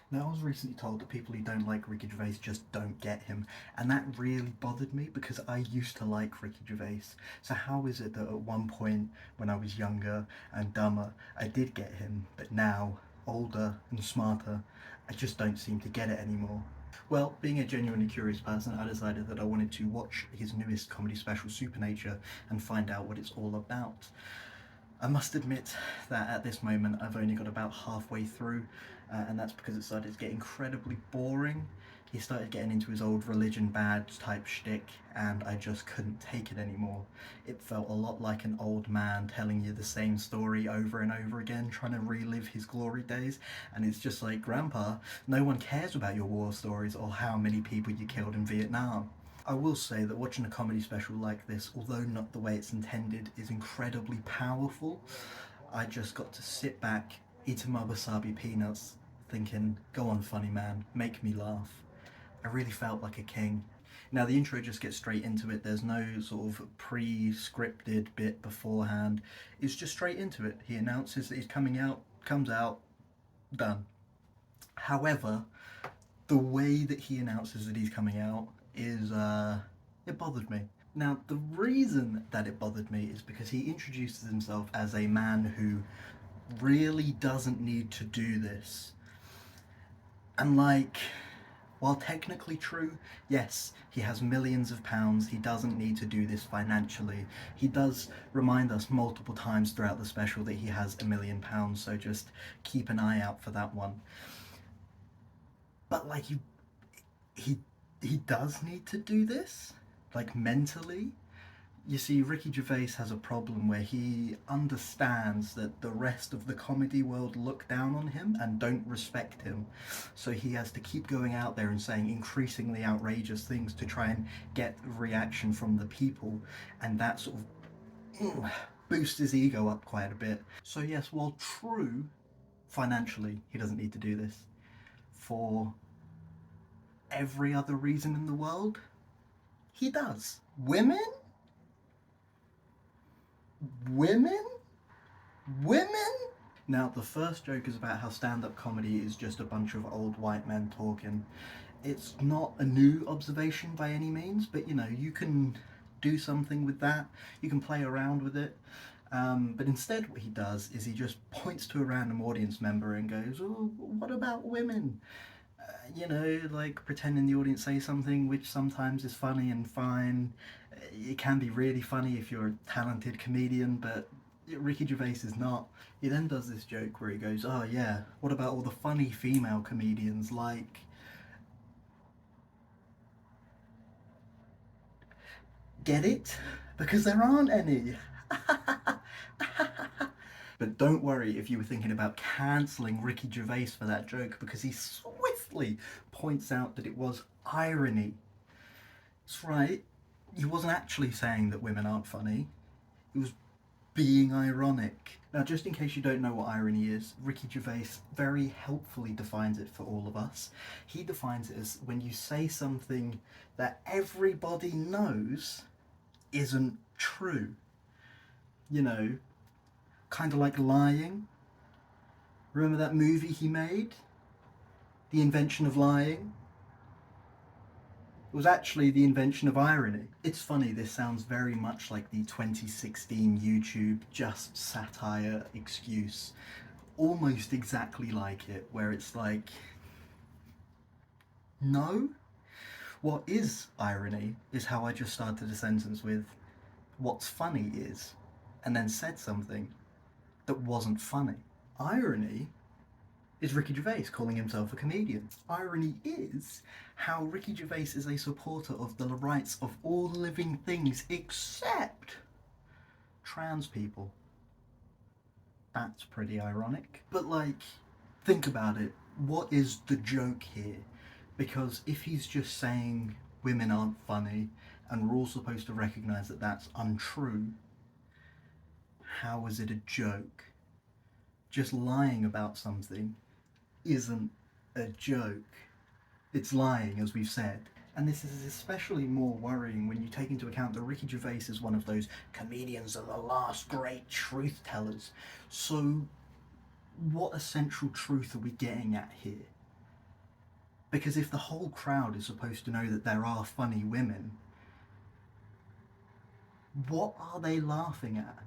Now, I was recently told that people who don't like Ricky Gervais just don't get him, and that really bothered me because I used to like Ricky Gervais. So how is it that at one point, when I was younger and dumber, I did get him, but now, older and smarter, I just don't seem to get it anymore? Well, being a genuinely curious person, I decided that I wanted to watch his newest comedy special, SuperNature, and find out what it's all about. I must admit that at this moment I've only got about halfway through, and that's because it started to get incredibly boring. He started getting into his old religion badge type shtick, and I just couldn't take it anymore. It felt a lot like an old man telling you the same story over and over again, trying to relive his glory days, and it's just like, Grandpa, no one cares about your war stories or how many people you killed in Vietnam. I will say that watching a comedy special like this, although not the way it's intended, is incredibly powerful. I just got to sit back, eating my wasabi peanuts, thinking, go on, funny man, make me laugh. I really felt like a king. Now, the intro just gets straight into it. There's no sort of pre-scripted bit beforehand. It's just straight into it. He announces that he's coming out, comes out, done. However, the way that he announces that he's coming out is it bothered me. Now, the reason that it bothered me is because he introduces himself as a man who really doesn't need to do this. And like, while technically true, yes, he has millions of pounds, he doesn't need to do this financially. He does remind us multiple times throughout the special that he has £1 million, so just keep an eye out for that one. But like, he he does need to do this, like mentally. You see, Ricky Gervais has a problem where he understands that the rest of the comedy world look down on him and don't respect him. So he has to keep going out there and saying increasingly outrageous things to try and get reaction from the people. And that sort of boosts his ego up quite a bit. So, yes, while true, financially, he doesn't need to do this. For every other reason in the world, he does. Women? Women? Women? Now, the first joke is about how stand up comedy is just a bunch of old white men talking. It's not a new observation by any means, but you know, you can do something with that, you can play around with it. But instead, what he does is he just points to a random audience member and goes, "Oh, what about women?" You know, like pretending the audience say something, which sometimes is funny and fine. It can be really funny if you're a talented comedian, but Ricky Gervais is not. He then does this joke where he goes, "Oh yeah, what about all the funny female comedians like?" Get it? Because there aren't any. But don't worry if you were thinking about cancelling Ricky Gervais for that joke, because he swiftly points out that it was irony. That's right, he wasn't actually saying that women aren't funny, he was being ironic. Now, just in case you don't know what irony is, Ricky Gervais very helpfully defines it for all of us. He defines it as when you say something that everybody knows isn't true. You know, kind of like lying. Remember that movie he made? The Invention of Lying? It was actually the invention of irony. It's funny, this sounds very much like the 2016 YouTube just satire excuse. Almost exactly like it, where it's like, no? What is irony is how I just started a sentence with, what's funny is, and then said something that wasn't funny. Irony is Ricky Gervais calling himself a comedian. Irony is how Ricky Gervais is a supporter of the rights of all living things except trans people. That's pretty ironic. But like, think about it. What is the joke here? Because if he's just saying women aren't funny and we're all supposed to recognise that that's untrue, how is it a joke? Just lying about something isn't a joke. It's lying, as we've said. And this is especially more worrying when you take into account that Ricky Gervais is one of those comedians of the last great truth tellers. So, what essential truth are we getting at here? Because if the whole crowd is supposed to know that there are funny women, what are they laughing at?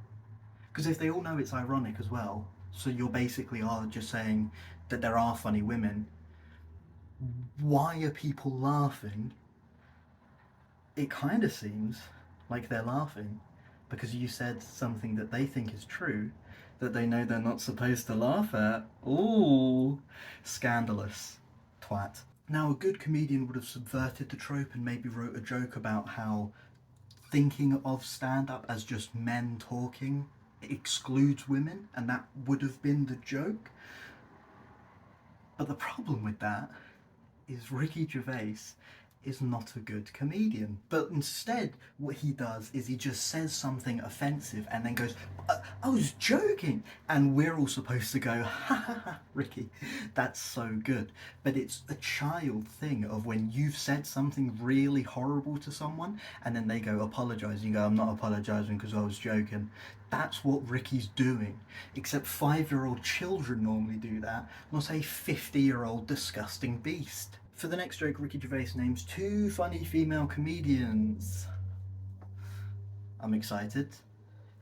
Because if they all know it's ironic as well, so you're basically are just saying that there are funny women, why are people laughing? It kind of seems like they're laughing because you said something that they think is true that they know they're not supposed to laugh at. Ooh, scandalous. Twat. Now, a good comedian would have subverted the trope and maybe wrote a joke about how thinking of stand-up as just men talking excludes women, and that would have been the joke. But the problem with that is Ricky Gervais is not a good comedian. But instead, what he does is he just says something offensive and then goes, I was joking. And we're all supposed to go, ha ha ha, Ricky, that's so good. But it's a child thing of when you've said something really horrible to someone and then they go, apologise. You go, I'm not apologising because I was joking. That's what Ricky's doing. Except 5-year-old children normally do that, not a 50-year-old disgusting beast. For the next joke, Ricky Gervais names 2 funny female comedians. I'm excited.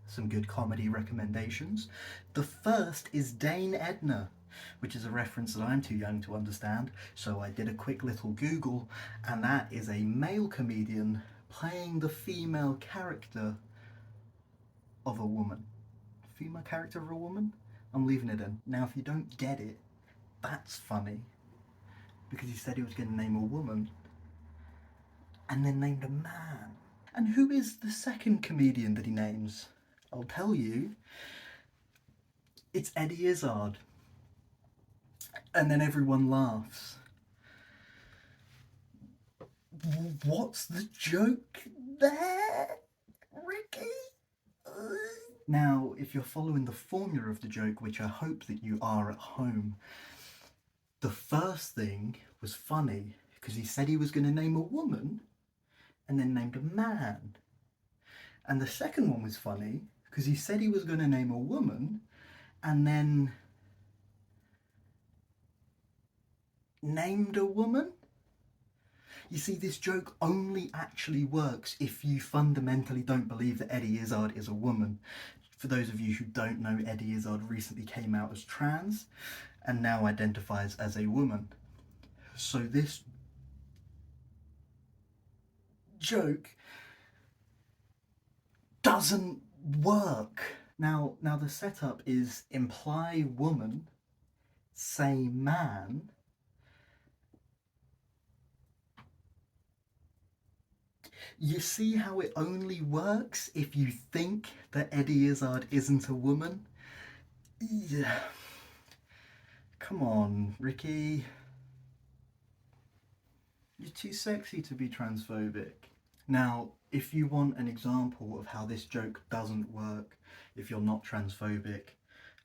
Some good comedy recommendations. The first is Dane Edna, which is a reference that I'm too young to understand, so I did a quick little Google, and that is a male comedian playing the female character of a woman. Female character of a woman? I'm leaving it in. Now, if you don't get it, that's funny. Because he said he was going to name a woman and then named a man. And who is the second comedian that he names? I'll tell you. It's Eddie Izzard. And then everyone laughs. What's the joke there, Ricky? Now, if you're following the formula of the joke, which I hope that you are at home, the first thing was funny because he said he was going to name a woman and then named a man. And the second one was funny because he said he was going to name a woman and then named a woman. You see, this joke only actually works if you fundamentally don't believe that Eddie Izzard is a woman. For those of you who don't know, Eddie Izzard recently came out as trans and now identifies as a woman. So this joke doesn't work. Now the setup is imply woman, say man. You see how it only works if you think that Eddie Izzard isn't a woman? Yeah. Come on, Ricky. You're too sexy to be transphobic. Now, if you want an example of how this joke doesn't work, if you're not transphobic,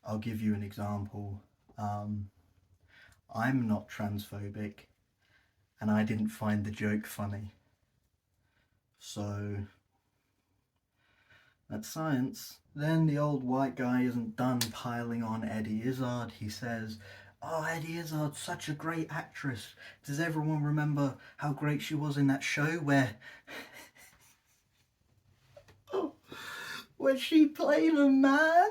I'll give you an example. I'm not transphobic, and I didn't find the joke funny. So, that's science. Then the old white guy isn't done piling on Eddie Izzard. He says, oh, Eddie Izzard's such a great actress. Does everyone remember how great she was in that show where where she played a man?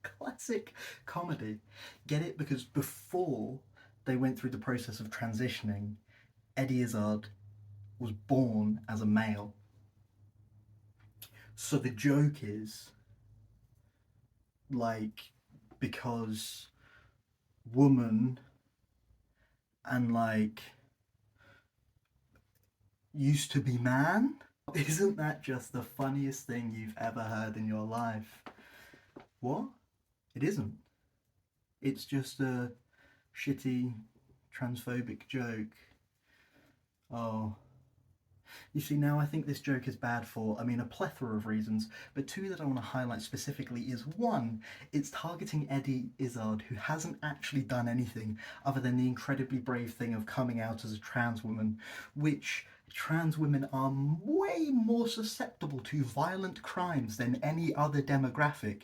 Classic comedy. Get it? Because before they went through the process of transitioning, Eddie Izzard was born as a male. So the joke is, like, because woman and, like, used to be man? Isn't that just the funniest thing you've ever heard in your life? What? It isn't. It's just a shitty transphobic joke. Oh. You see, now I think this joke is bad for, a plethora of reasons, but 2 that I want to highlight specifically is 1, it's targeting Eddie Izzard, who hasn't actually done anything other than the incredibly brave thing of coming out as a trans woman, which trans women are way more susceptible to violent crimes than any other demographic.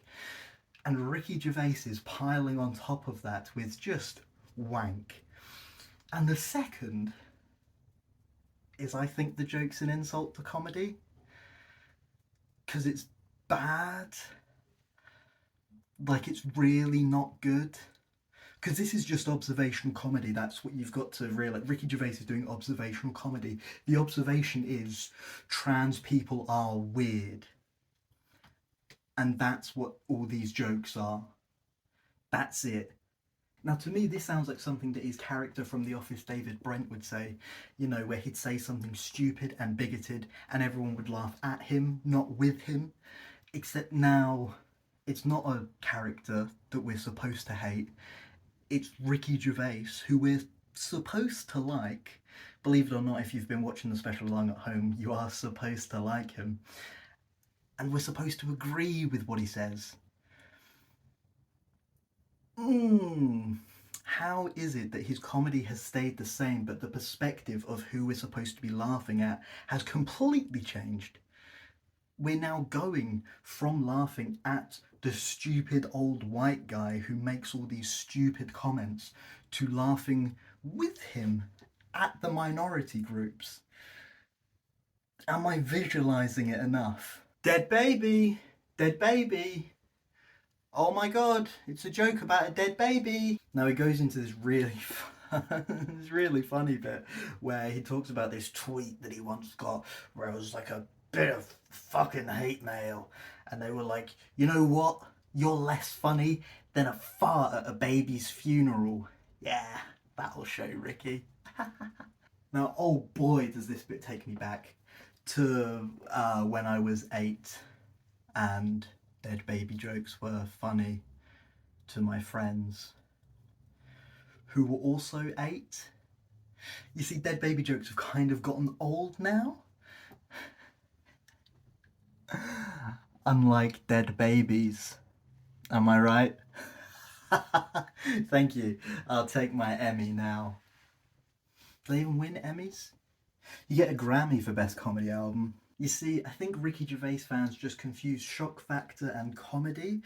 And Ricky Gervais is piling on top of that with just wank. And the second is, I think the joke's an insult to comedy. Because it's bad. Like, it's really not good. Because this is just observational comedy. That's what you've got to realize. Ricky Gervais is doing observational comedy. The observation is trans people are weird. And that's what all these jokes are. That's it. Now, to me, this sounds like something that his character from The Office, David Brent, would say. You know, where he'd say something stupid and bigoted and everyone would laugh at him, not with him. Except now, it's not a character that we're supposed to hate. It's Ricky Gervais, who we're supposed to like. Believe it or not, if you've been watching the special along at home, you are supposed to like him. And we're supposed to agree with what he says. How is it that his comedy has stayed the same, but the perspective of who we're supposed to be laughing at has completely changed? We're now going from laughing at the stupid old white guy who makes all these stupid comments to laughing with him at the minority groups. Am I visualizing it enough? Dead baby! Dead baby! Oh my god, it's a joke about a dead baby! Now he goes into this this really funny bit where he talks about this tweet that he once got where it was like a bit of fucking hate mail, and they were like, you know what? You're less funny than a fart at a baby's funeral. Yeah, that'll show Ricky. Now, oh boy, does this bit take me back to when I was 8 and dead baby jokes were funny to my friends who were also 8. You see, dead baby jokes have kind of gotten old now. Unlike dead babies. Am I right? Thank you. I'll take my Emmy now. Do they even win Emmys? You get a Grammy for Best Comedy Album. You see, I think Ricky Gervais fans just confuse shock factor and comedy.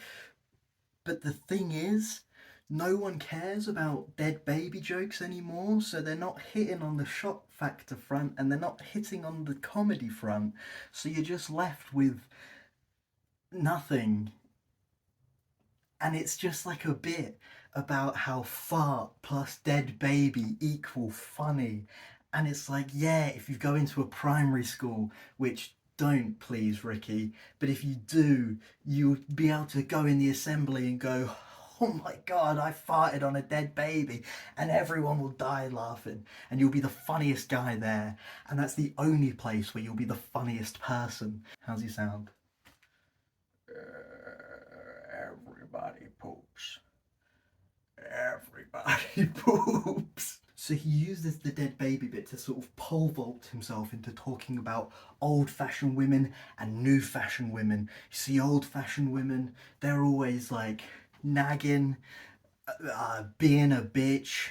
But the thing is, no one cares about dead baby jokes anymore, so they're not hitting on the shock factor front and they're not hitting on the comedy front. So you're just left with nothing. And it's just like a bit about how fart plus dead baby equal funny. And it's like, yeah, if you go into a primary school, which don't please, Ricky, but if you do, you'll be able to go in the assembly and go, oh my god, I farted on a dead baby, and everyone will die laughing, and you'll be the funniest guy there, and that's the only place where you'll be the funniest person. How's he sound? Everybody poops. Everybody poops. So he uses the dead baby bit to sort of pole vault himself into talking about old-fashioned women and new-fashioned women. You see, old-fashioned women, they're always like nagging, being a bitch,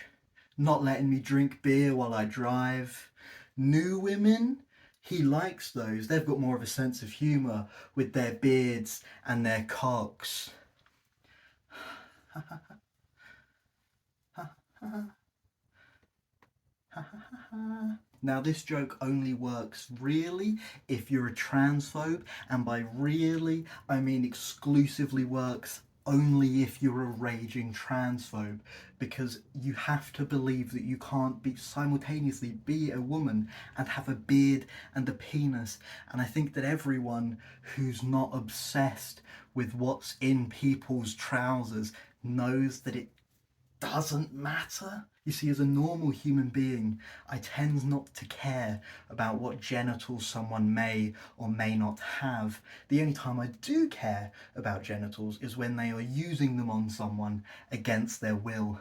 not letting me drink beer while I drive. New women, he likes those. They've got more of a sense of humour with their beards and their cocks. Now this joke only works really if you're a transphobe, and by really I mean exclusively works only if you're a raging transphobe, because you have to believe that you can't be simultaneously be a woman and have a beard and a penis. And I think that everyone who's not obsessed with what's in people's trousers knows that it doesn't matter. You see, as a normal human being, I tend not to care about what genitals someone may or may not have. The only time I do care about genitals is when they are using them on someone against their will.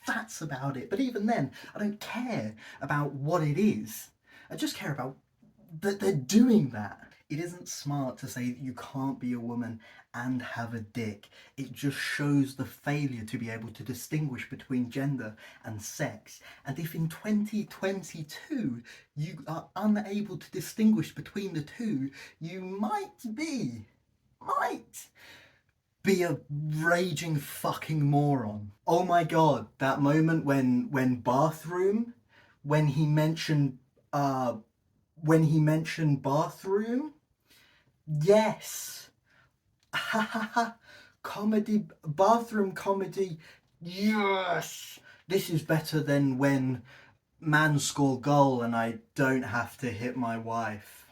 That's about it. But even then, I don't care about what it is. I just care about that they're doing that. It isn't smart to say that you can't be a woman and have a dick. It just shows the failure to be able to distinguish between gender and sex. And if in 2022 you are unable to distinguish between the two, you might be a raging fucking moron. Oh my god, that moment when bathroom, when he mentioned uh bathroom, yes. Ha ha ha. Comedy, bathroom comedy. Yes. This is better than when man score goal and I don't have to hit my wife.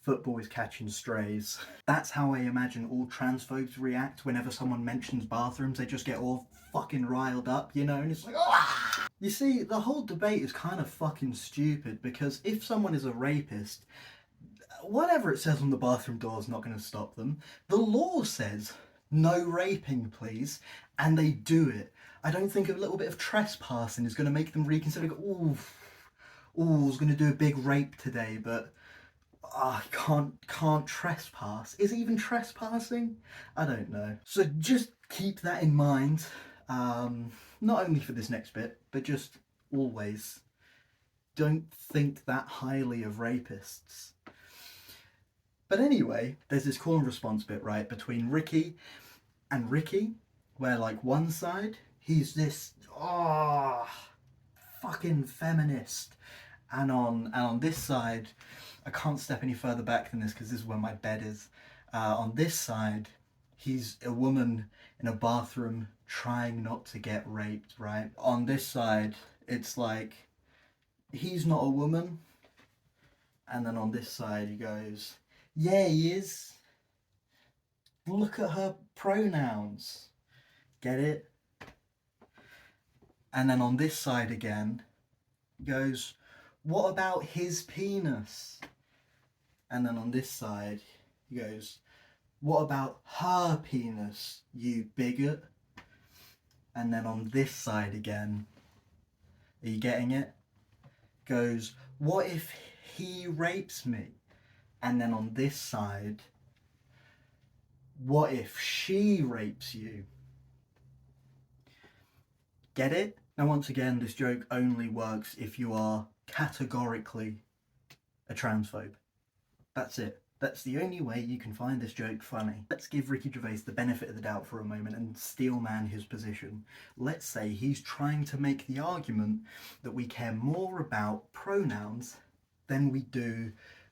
Football is catching strays. That's how I imagine all transphobes react whenever someone mentions bathrooms. They just get all fucking riled up, you know, and it's like, ah! You see, the whole debate is kind of fucking stupid because if someone is a rapist, whatever it says on the bathroom door is not going to stop them. The law says no raping, please, and they do it. I don't think a little bit of trespassing is going to make them reconsider. Ooh, I was going to do a big rape today, but I can't trespass. Is it even trespassing? I don't know. So just keep that in mind. Not only for this next bit, but just always don't think that highly of rapists. But anyway, there's this call and response bit, right, between Ricky and Ricky, where like one side, he's this fucking feminist. And on this side, I can't step any further back than this because this is where my bed is. On this side, he's a woman in a bathroom trying not to get raped, right? On this side, it's like he's not a woman, and then on this side he goes, yeah, he is. Look at her pronouns. Get it? And then on this side again, he goes, what about his penis? And then on this side, he goes, what about her penis, you bigot? And then on this side again, are you getting it? Goes, what if he rapes me? And then on this side, what if she rapes you? Get it? Now once again, this joke only works if you are categorically a transphobe. That's it. That's the only way you can find this joke funny. Let's give Ricky Gervais the benefit of the doubt for a moment and steelman his position. Let's say he's trying to make the argument that we care more about pronouns than we do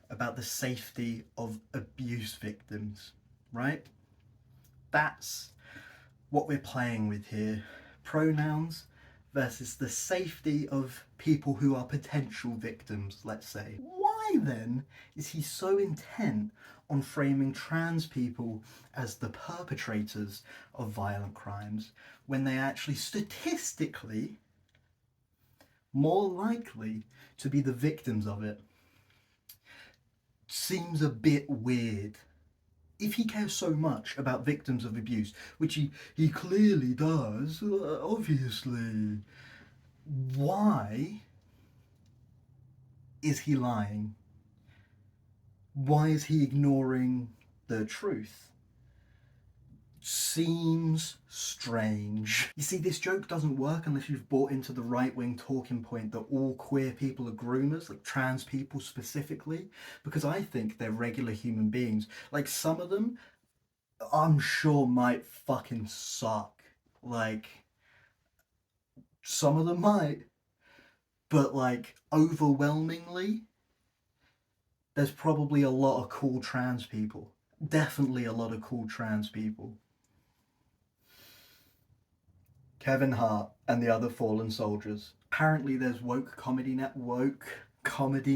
about the safety of abuse victims, right? That's what we're playing with here. Pronouns versus the safety of people who are potential victims, let's say. Why then is he so intent on framing trans people as the perpetrators of violent crimes when they are actually statistically more likely to be the victims of it? Seems a bit weird. If he cares so much about victims of abuse, which he clearly does, obviously, why is he lying? Why is he ignoring the truth? Seems strange. You see, this joke doesn't work unless you've bought into the right-wing talking point that all queer people are groomers, like trans people specifically, because I think they're regular human beings. Like, some of them, I'm sure might fucking suck. Like, some of them might, but like, overwhelmingly, there's probably a lot of cool trans people. Definitely a lot of cool trans people. Kevin Hart and the other fallen soldiers. Apparently there's woke comedy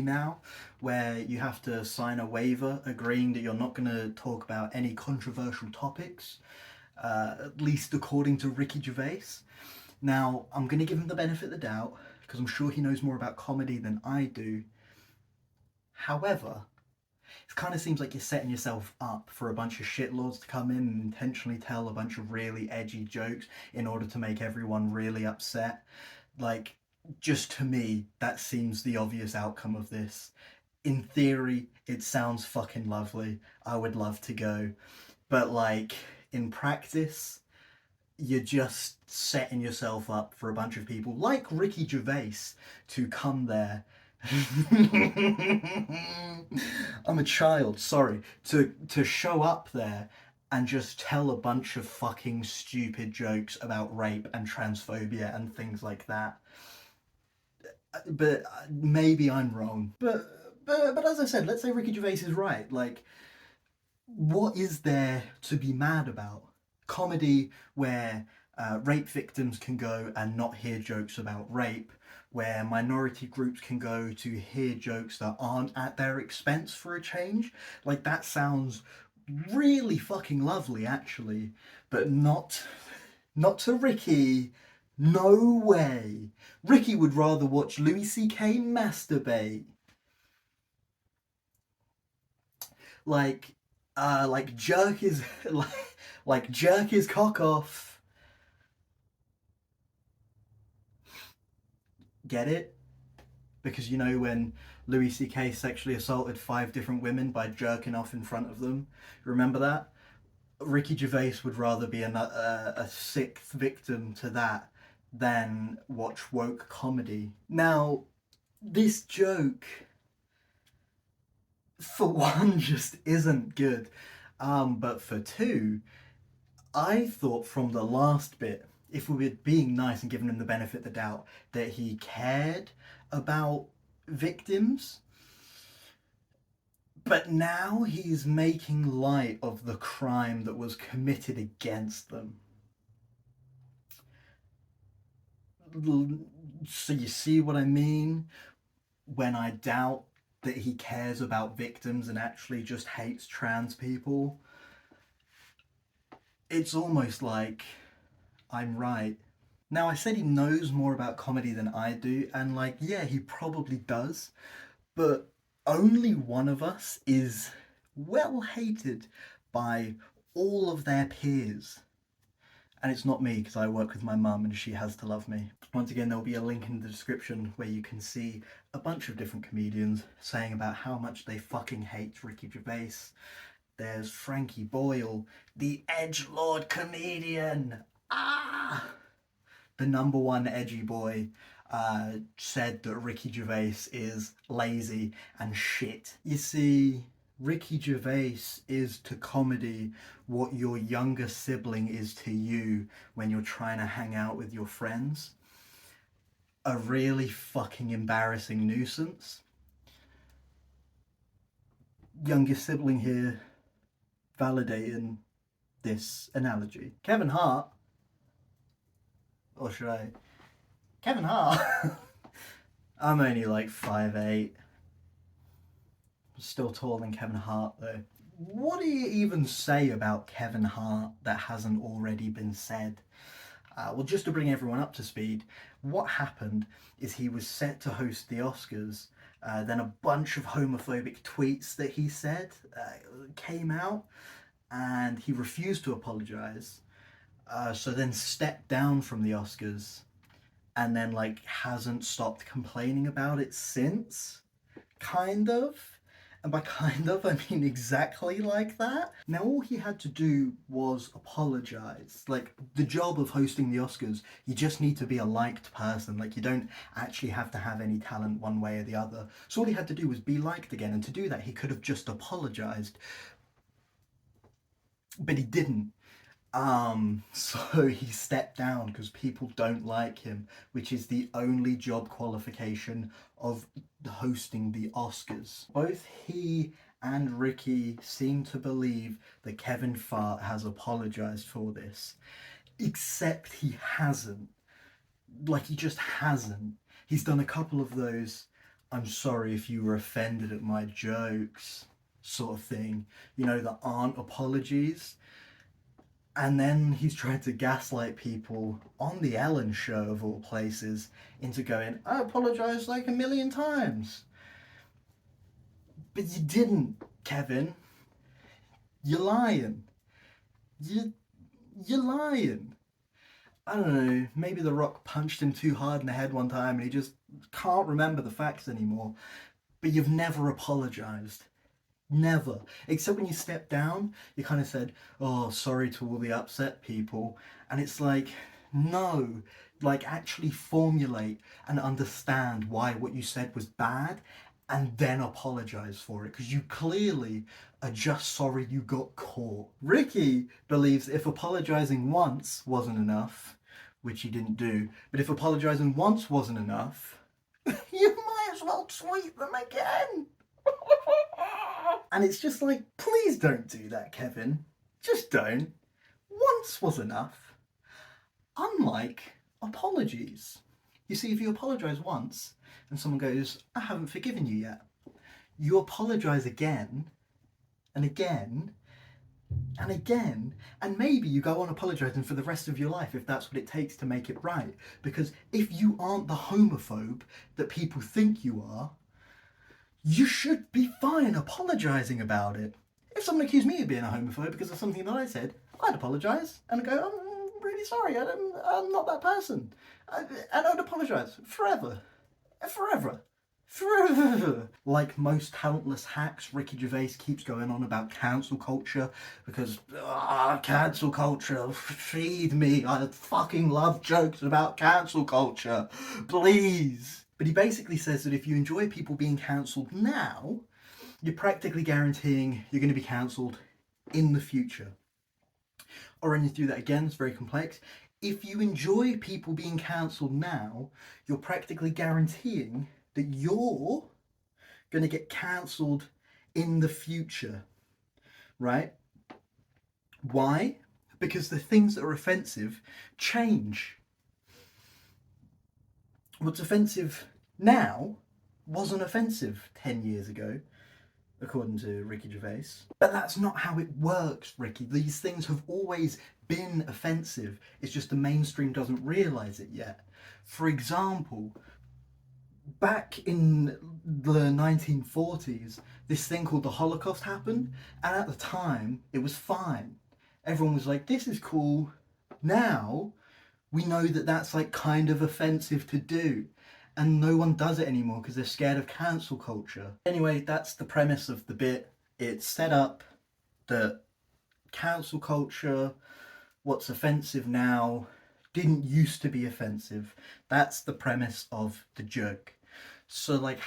now where you have to sign a waiver agreeing that you're not going to talk about any controversial topics, at least according to Ricky Gervais. Now, I'm going to give him the benefit of the doubt because I'm sure he knows more about comedy than I do. However, it kind of seems like you're setting yourself up for a bunch of shitlords to come in and intentionally tell a bunch of really edgy jokes in order to make everyone really upset. Like, just to me, that seems the obvious outcome of this. In theory, it sounds fucking lovely. I would love to go. But, like, in practice, you're just setting yourself up for a bunch of people like Ricky Gervais to come there. I'm a child, sorry. To show up there and just tell a bunch of fucking stupid jokes about rape and transphobia and things like that. But maybe I'm wrong. But as I said, let's say Ricky Gervais is right. Like, what is there to be mad about? Comedy where rape victims can go and not hear jokes about rape, where minority groups can go to hear jokes that aren't at their expense for a change. Like, that sounds really fucking lovely, actually, but not to Ricky. No way. Ricky would rather watch Louis C.K. masturbate. Like, like jerk his like jerk his cock off. Get it? Because you know when Louis C.K. sexually assaulted 5 different women by jerking off in front of them. Remember that? Ricky Gervais would rather be a sixth victim to that than watch woke comedy. Now, this joke, for one, just isn't good. But for two, I thought from the last bit, if we were being nice and giving him the benefit of the doubt, that he cared about victims. But now he's making light of the crime that was committed against them. So you see what I mean when I doubt that he cares about victims and actually just hates trans people? It's almost like I'm right. Now, I said he knows more about comedy than I do, and like, yeah, he probably does, but only one of us is well hated by all of their peers. And it's not me because I work with my mum and she has to love me. Once again, there'll be a link in the description where you can see a bunch of different comedians saying about how much they fucking hate Ricky Gervais. There's Frankie Boyle, the edgelord comedian. Ah! The number one edgy boy said that Ricky Gervais is lazy and shit. You see, Ricky Gervais is to comedy what your younger sibling is to you when you're trying to hang out with your friends. A really fucking embarrassing nuisance. Youngest sibling here validating this analogy. Kevin Hart, or should I? Kevin Hart. I'm only like 5'8". Still taller than Kevin Hart though. What do you even say about Kevin Hart that hasn't already been said? Well, just to bring everyone up to speed, what happened is he was set to host the Oscars. Then a bunch of homophobic tweets that he said came out, and he refused to apologize. So then stepped down from the Oscars, and then like hasn't stopped complaining about it since. Kind of. And by kind of, I mean exactly like that. Now, all he had to do was apologise. Like, the job of hosting the Oscars, you just need to be a liked person. Like, you don't actually have to have any talent one way or the other. So all he had to do was be liked again. And to do that, he could have just apologised. But he didn't. So he stepped down because people don't like him, which is the only job qualification of hosting the Oscars. Both he and Ricky seem to believe that Kevin Hart has apologized for this, except he hasn't. Like, he just hasn't. He's done a couple of those, I'm sorry if you were offended at my jokes sort of thing, you know, that aren't apologies. And then he's tried to gaslight people on the Ellen show, of all places, into going, I apologise like 1,000,000 times. But you didn't, Kevin. You're lying. You're lying. I don't know, maybe The Rock punched him too hard in the head one time and he just can't remember the facts anymore. But you've never apologised. Never. Except when you stepped down, you kind of said, oh, sorry to all the upset people. And it's like, no, like actually formulate and understand why what you said was bad and then apologize for it, because you clearly are just sorry you got caught. Ricky believes if apologizing once wasn't enough, which he didn't do, but if apologizing once wasn't enough, you might as well tweet them again. And it's just like, please don't do that, Kevin. Just don't. Once was enough. Unlike apologies. You see, if you apologise once and someone goes, I haven't forgiven you yet, you apologise again and again and again, and maybe you go on apologising for the rest of your life if that's what it takes to make it right. Because if you aren't the homophobe that people think you are, you should be fine apologising about it. If someone accused me of being a homophobe because of something that I said, I'd apologise and go, I'm really sorry, I'm not that person. And I'd apologise forever. Forever. Forever. Like most talentless hacks, Ricky Gervais keeps going on about cancel culture because, cancel culture, feed me. I fucking love jokes about cancel culture. Please. But he basically says that if you enjoy people being cancelled now, you're practically guaranteeing you're going to be cancelled in the future. Or running through that again, it's very complex. If you enjoy people being cancelled now, you're practically guaranteeing that you're going to get cancelled in the future, right? Why? Because the things that are offensive change. What's offensive now wasn't offensive 10 years ago, according to Ricky Gervais. But that's not how it works, Ricky. These things have always been offensive. It's just the mainstream doesn't realise it yet. For example, back in the 1940s, this thing called the Holocaust happened, and at the time, it was fine. Everyone was like, this is cool. Now, we know that that's like kind of offensive to do, and no one does it anymore because they're scared of cancel culture. Anyway, that's the premise of the bit. It's set up that cancel culture, what's offensive now, didn't used to be offensive. That's the premise of the joke. So like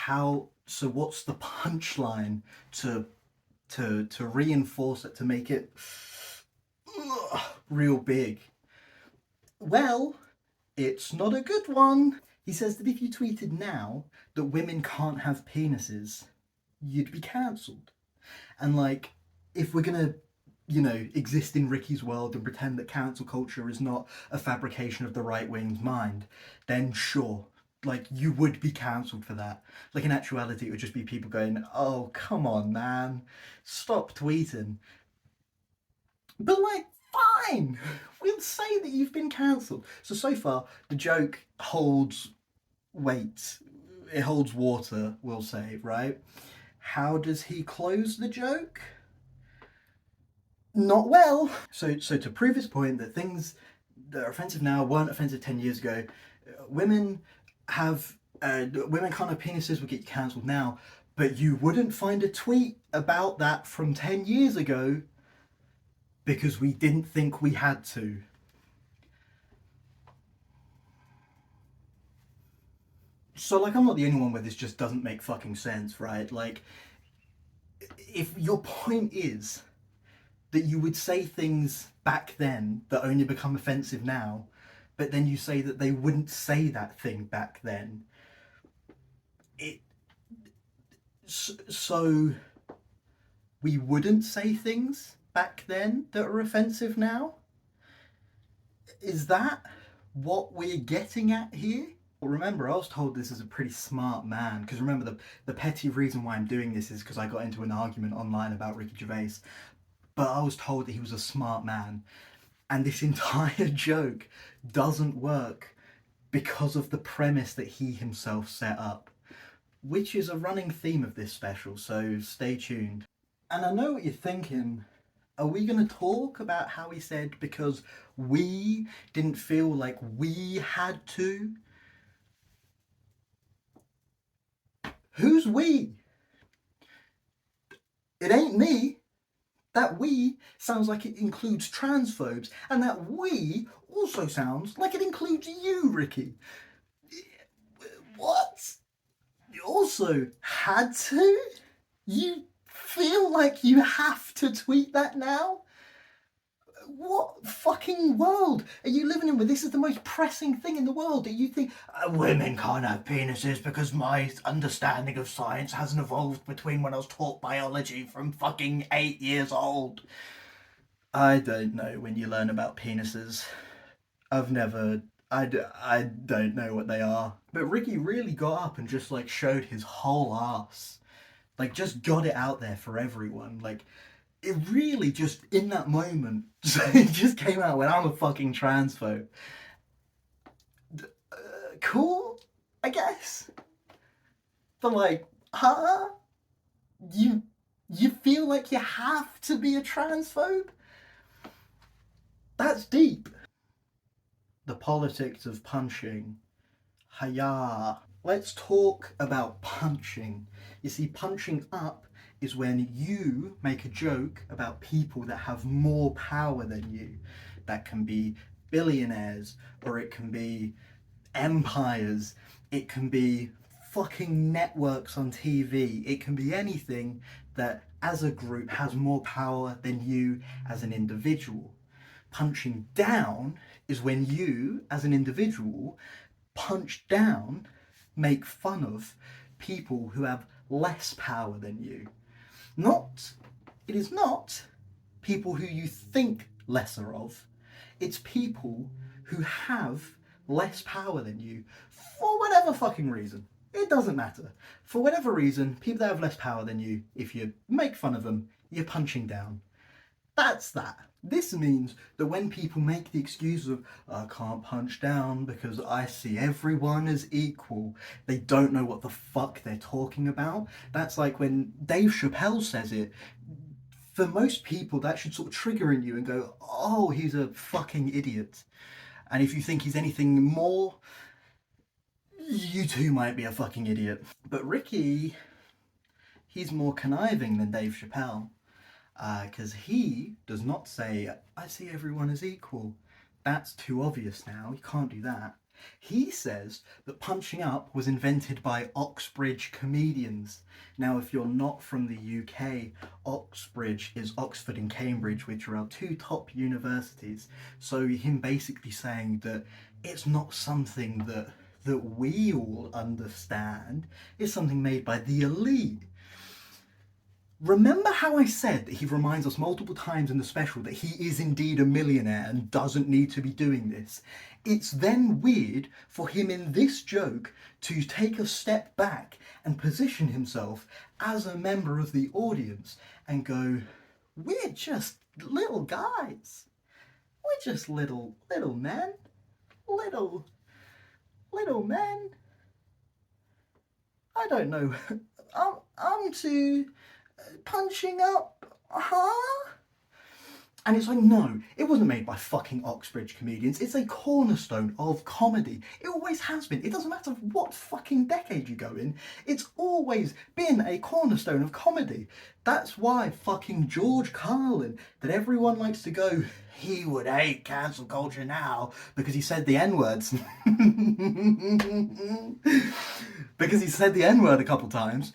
so what's the punchline to reinforce it, to make it real big? Well, it's not a good one. He says that if you tweeted now that women can't have penises, you'd be cancelled. And like, if we're gonna, exist in Ricky's world and pretend that cancel culture is not a fabrication of the right wing's mind, then sure, like, you would be cancelled for that. Like, in actuality, it would just be people going, oh, come on, man, stop tweeting. But like, fine, we'll say that you've been cancelled. So far, the joke holds weight. It holds water, we'll say, right? How does he close the joke? Not well. So to prove his point that things that are offensive now weren't offensive 10 years ago, women can't have penises, will get you cancelled now, but you wouldn't find a tweet about that from 10 years ago because we didn't think we had to. So like, I'm not the only one where this just doesn't make fucking sense, right? Like, if your point is that you would say things back then that only become offensive now, but then you say that they wouldn't say that thing back then, so we wouldn't say things back then that are offensive now? Is that what we're getting at here? Well, remember, I was told this is a pretty smart man, because remember, the petty reason why I'm doing this is because I got into an argument online about Ricky Gervais, but I was told that he was a smart man, and this entire joke doesn't work because of the premise that he himself set up, which is a running theme of this special, so stay tuned. And I know what you're thinking, are we going to talk about how he said because we didn't feel like we had to? Who's we? It ain't me. That we sounds like it includes transphobes, and that we also sounds like it includes you, Ricky. What? Also, had to? You feel like you have to tweet that now? What fucking world are you living in where this is the most pressing thing in the world that you think women can't have penises because my understanding of science hasn't evolved between when I was taught biology from fucking 8 years old? I don't know when you learn about penises. I've never. I don't know what they are. But Ricky really got up and just like showed his whole ass. Like, just got it out there for everyone. Like, it really just, in that moment, it just came out when I'm a fucking transphobe. Cool, I guess. But like, huh? You you feel like you have to be a transphobe? That's deep. The politics of punching. Hiya. Let's talk about punching. You see, punching up is when you make a joke about people that have more power than you. That can be billionaires, or it can be empires, it can be fucking networks on TV, it can be anything that as a group has more power than you as an individual. Punching down is when you, as an individual, punch down, make fun of people who have less power than you. It is not people who you think lesser of, it's people who have less power than you for whatever fucking reason. It doesn't matter. For whatever reason, people that have less power than you, if you make fun of them, you're punching down. That's that. This means that when people make the excuse of, I can't punch down because I see everyone as equal, they don't know what the fuck they're talking about. That's like when Dave Chappelle says it. For most people, that should sort of trigger in you and go, oh, he's a fucking idiot. And if you think he's anything more, you too might be a fucking idiot. But Ricky, he's more conniving than Dave Chappelle. Because he does not say, I see everyone as equal. That's too obvious now, you can't do that. He says that punching up was invented by Oxbridge comedians. Now, if you're not from the UK, Oxbridge is Oxford and Cambridge, which are our two top universities. So him basically saying that it's not something that we all understand, it's something made by the elite. Remember how I said that he reminds us multiple times in the special that he is indeed a millionaire and doesn't need to be doing this? It's then weird for him in this joke to take a step back and position himself as a member of the audience and go, we're just little guys. We're just little men. Little men. I don't know. I'm too... punching up, huh? And it's like, no, it wasn't made by fucking Oxbridge comedians. It's a cornerstone of comedy. It always has been. It doesn't matter what fucking decade you go in. It's always been a cornerstone of comedy. That's why fucking George Carlin, that everyone likes to go, he would hate cancel culture now because he said the N-words. Because he said the N-word a couple times.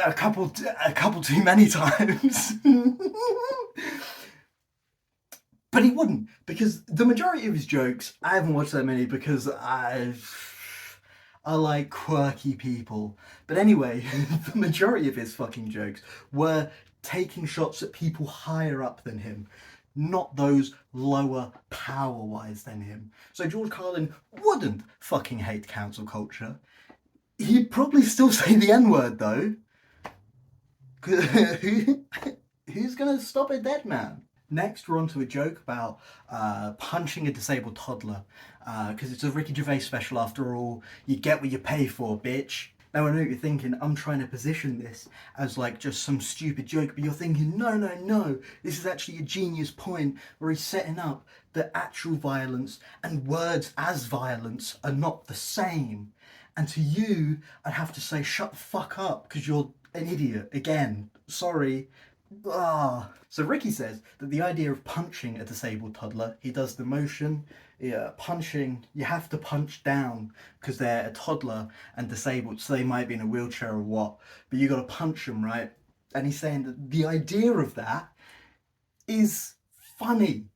A couple too many times. But he wouldn't, because the majority of his jokes, I haven't watched that many because I like quirky people. But anyway, the majority of his fucking jokes were taking shots at people higher up than him, not those lower power-wise than him. So George Carlin wouldn't fucking hate cancel culture. He'd probably still say the N-word though. Who's gonna stop a dead man? Next, we're on to a joke about punching a disabled toddler. Because it's a Ricky Gervais special after all. You get what you pay for, bitch. Now I know what you're thinking, I'm trying to position this as like just some stupid joke, but you're thinking, no, this is actually a genius point where he's setting up that actual violence and words as violence are not the same. And to you, I'd have to say, shut the fuck up, because you're an idiot. Again, sorry. So Ricky says that the idea of punching a disabled toddler, he does the motion, yeah, punching, you have to punch down because they're a toddler and disabled, so they might be in a wheelchair or what, but you got to punch them, right? And he's saying that the idea of that is funny.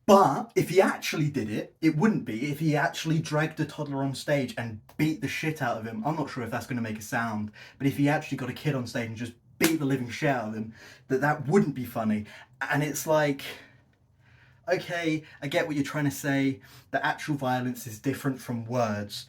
But if he actually did it, it wouldn't be. If he actually dragged a toddler on stage and beat the shit out of him, I'm not sure if that's going to make a sound, but if he actually got a kid on stage and just beat the living shit out of him, that wouldn't be funny. And it's like, okay, I get what you're trying to say. The actual violence is different from words.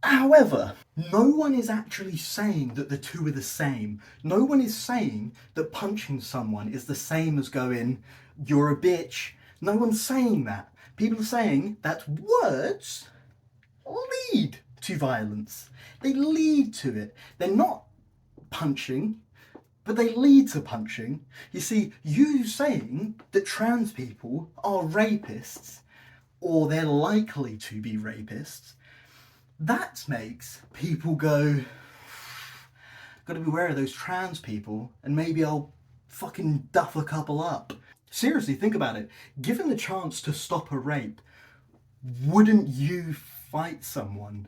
However, no one is actually saying that the two are the same. No one is saying that punching someone is the same as going, you're a bitch. No one's saying that. People are saying that words lead to violence. They lead to it. They're not punching, but they lead to punching. You see, you saying that trans people are rapists, or they're likely to be rapists, that makes people go, gotta be aware of those trans people, and maybe I'll fucking duff a couple up. Seriously, think about it. Given the chance to stop a rape, wouldn't you fight someone?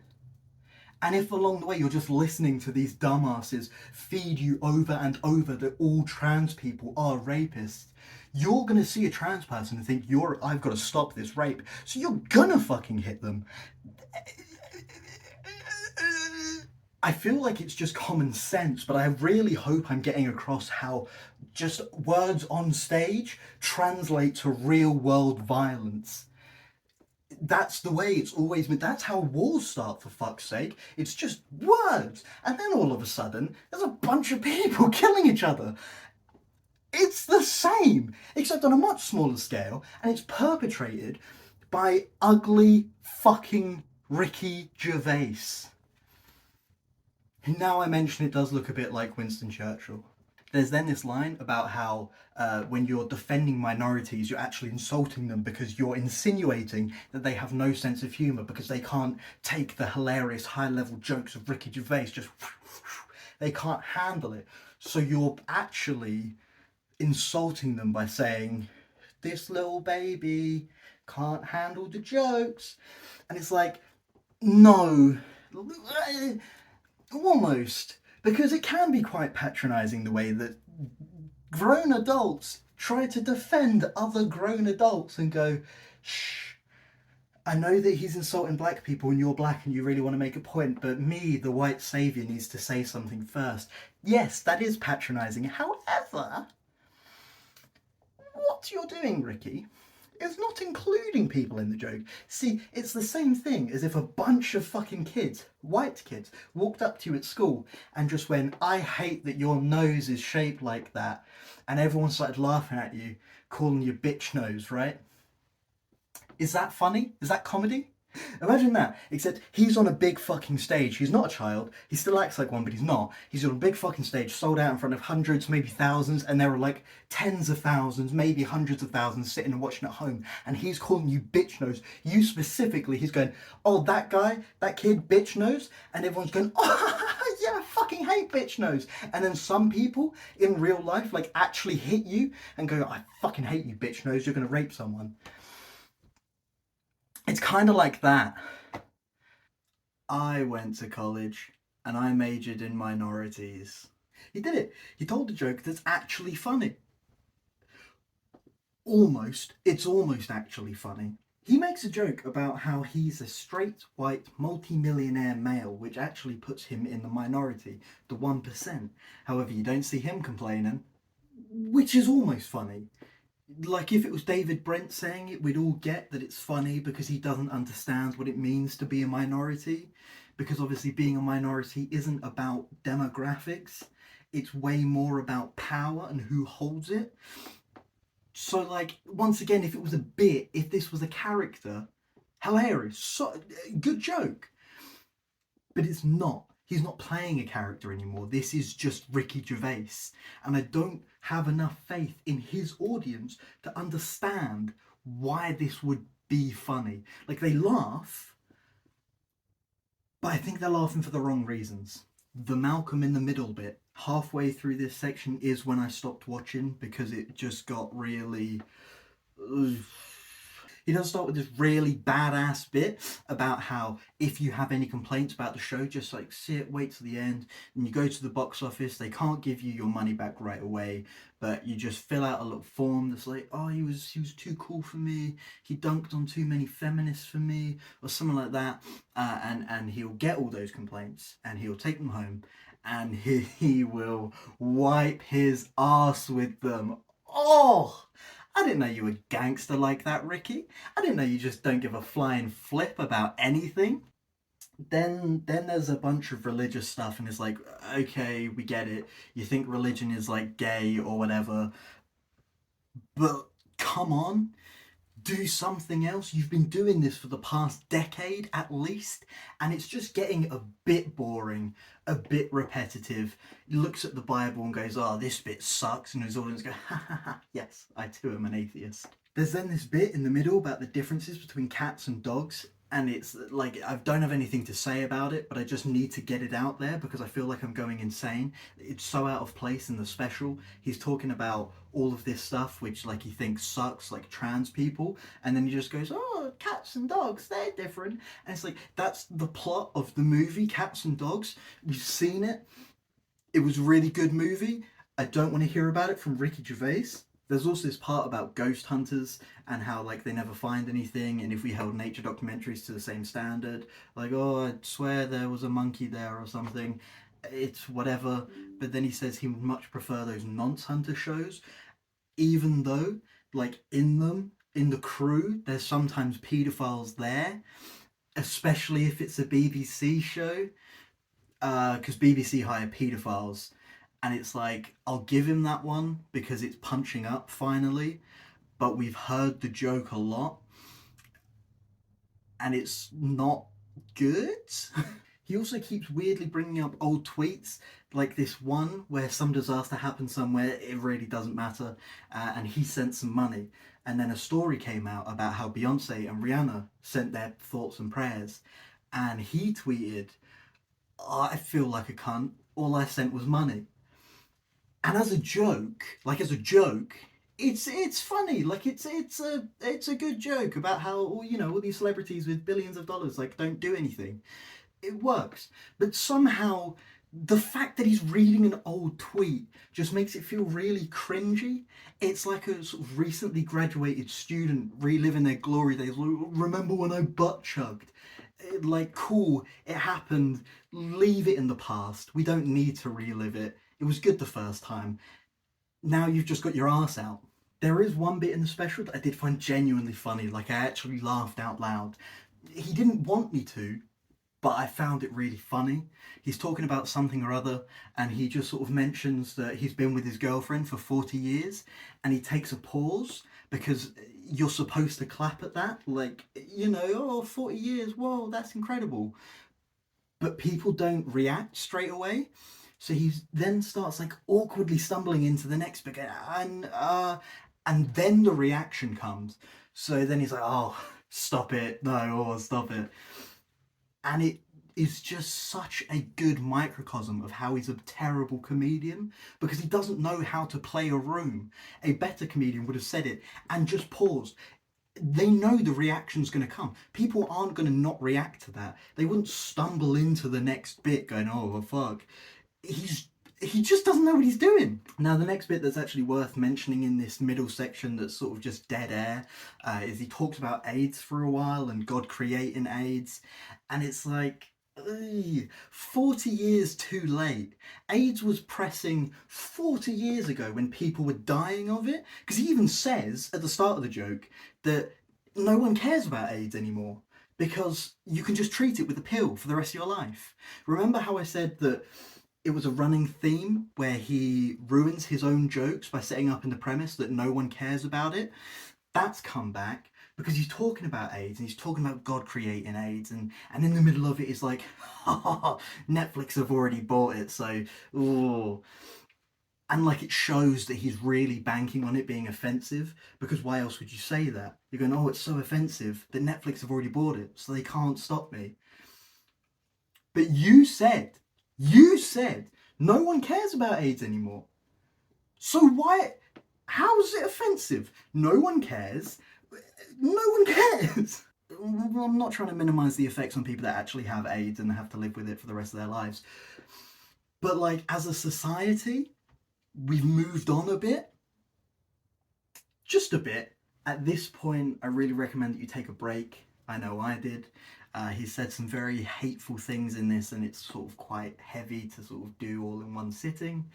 And if along the way you're just listening to these dumbasses feed you over and over that all trans people are rapists, you're gonna see a trans person and think, I've got to stop this rape. So you're gonna fucking hit them. I feel like it's just common sense, but I really hope I'm getting across how just words on stage translate to real world violence. That's the way it's always been. That's how wars start, for fuck's sake. It's just words. And then all of a sudden, there's a bunch of people killing each other. It's the same, except on a much smaller scale, and it's perpetrated by ugly fucking Ricky Gervais. Now I mention it does look a bit like Winston Churchill. There's then this line about how when you're defending minorities, you're actually insulting them because you're insinuating that they have no sense of humour because they can't take the hilarious high-level jokes of Ricky Gervais. Just they can't handle it. So you're actually insulting them by saying, this little baby can't handle the jokes. And it's like, no, almost, because it can be quite patronising the way that grown adults try to defend other grown adults and go, shh, I know that he's insulting black people and you're black and you really want to make a point, but me, the white saviour, needs to say something first. Yes, that is patronising. However, what you're doing, Ricky, is not including people in the joke. See, it's the same thing as if a bunch of fucking kids, white kids, walked up to you at school and just went, I hate that your nose is shaped like that. And everyone started laughing at you, calling you bitch nose, right? Is that funny? Is that comedy? Imagine that, except he's on a big fucking stage. He's not a child. He still acts like one, but he's not. He's on a big fucking stage, sold out in front of hundreds, maybe thousands, and there are like tens of thousands, maybe hundreds of thousands sitting and watching at home, and he's calling you bitch nose. You specifically, he's going, oh, that guy, that kid, bitch nose, and everyone's going, oh, yeah, I fucking hate bitch nose. And then some people in real life like actually hit you and go, I fucking hate you, bitch nose, you're gonna rape someone. It's kind of like that. I went to college and I majored in minorities. He did it. He told a joke that's actually funny. It's almost actually funny. He makes a joke about how he's a straight, white, multi-millionaire male, which actually puts him in the minority, the 1%. However, you don't see him complaining, which is almost funny. Like if it was David Brent saying it, we'd all get that it's funny because he doesn't understand what it means to be a minority. Because obviously being a minority isn't about demographics. It's way more about power and who holds it. So like, once again, if it was a bit, if this was a character, hilarious, so good joke. But it's not. He's not playing a character anymore. This is just Ricky Gervais. And I don't have enough faith in his audience to understand why this would be funny. Like, they laugh, But I think they're laughing for the wrong reasons. The Malcolm in the Middle bit, halfway through this section, is when I stopped watching because it just got really. Ugh. He does start with this really badass bit about how if you have any complaints about the show, just like sit, wait till the end, and you go to the box office. They can't give you your money back right away, but you just fill out a little form that's like, oh, he was too cool for me. He dunked on too many feminists for me, or something like that. And he'll get all those complaints and he'll take them home, and he will wipe his ass with them. Oh, I didn't know you were gangster like that, Ricky. I didn't know you just don't give a flying flip about anything. Then there's a bunch of religious stuff, and it's like, okay, we get it. You think religion is like gay or whatever, but come on, do something else. You've been doing this for the past decade at least, and it's just getting a bit boring, a bit repetitive. He looks at the Bible and goes, oh, this bit sucks, and his audience go, ha ha ha, yes, I too am an atheist. There's then this bit in the middle about the differences between cats and dogs, and it's like I don't have anything to say about it, but I just need to get it out there because I feel like I'm going insane. It's so out of place in the special. He's talking about all of this stuff which like he thinks sucks, like trans people, and then he just goes, oh, cats and dogs, they're different. And it's like that's the plot of the movie Cats and Dogs. We've seen it. It was a really good movie. I don't want to hear about it from Ricky Gervais. There's also this part about ghost hunters and how like they never find anything, and if we held nature documentaries to the same standard, like, oh, I swear there was a monkey there or something, it's whatever. But then he says he would much prefer those nonce hunter shows, even though like in them, in the crew, there's sometimes paedophiles there, especially if it's a BBC show, because BBC hire paedophiles, and it's like I'll give him that one because it's punching up finally, but we've heard the joke a lot, and it's not good. He also keeps weirdly bringing up old tweets, like this one where some disaster happened somewhere, it really doesn't matter, and he sent some money. And then a story came out about how Beyonce and Rihanna sent their thoughts and prayers. And he tweeted, I feel like a cunt, all I sent was money. And as a joke, it's funny. Like it's a good joke about how all these celebrities with billions of dollars like don't do anything. It works, but somehow the fact that he's reading an old tweet just makes it feel really cringy. It's like a sort of recently graduated student reliving their glory days. Remember when I butt chugged? Like, cool, it happened. Leave it in the past. We don't need to relive it. It was good the first time. Now you've just got your ass out. There is one bit in the special that I did find genuinely funny. Like, I actually laughed out loud. He didn't want me to, but I found it really funny. He's talking about something or other, and he just sort of mentions that he's been with his girlfriend for 40 years, and he takes a pause because you're supposed to clap at that. Like, oh, 40 years, whoa, that's incredible. But people don't react straight away. So he then starts like awkwardly stumbling into the next bit, and then the reaction comes. So then he's like, "Oh, stop it! No, oh, stop it!" And it is just such a good microcosm of how he's a terrible comedian because he doesn't know how to play a room. A better comedian would have said it and just paused. They know the reaction's going to come. People aren't going to not react to that. They wouldn't stumble into the next bit going, oh, well, fuck. He just doesn't know what he's doing. Now, the next bit that's actually worth mentioning in this middle section that's sort of just dead air is he talks about AIDS for a while and God creating AIDS. And it's like, ugh, 40 years too late. AIDS was pressing 40 years ago when people were dying of it. Because he even says at the start of the joke that no one cares about AIDS anymore because you can just treat it with a pill for the rest of your life. Remember how I said that it was a running theme where he ruins his own jokes by setting up in the premise that no one cares about it? That's come back because he's talking about AIDS and he's talking about God creating AIDS, and in the middle of it is like, Netflix have already bought it, so ooh. And like it shows that he's really banking on it being offensive, because why else would you say that? You're going, oh, it's so offensive that Netflix have already bought it, so they can't stop me. But you said, no one cares about AIDS anymore. So why, how is it offensive? No one cares. No one cares. I'm not trying to minimize the effects on people that actually have AIDS and have to live with it for the rest of their lives. But like, as a society, we've moved on a bit. Just a bit. At this point, I really recommend that you take a break. I know I did. He said some very hateful things in this, and it's sort of quite heavy to sort of do all in one sitting.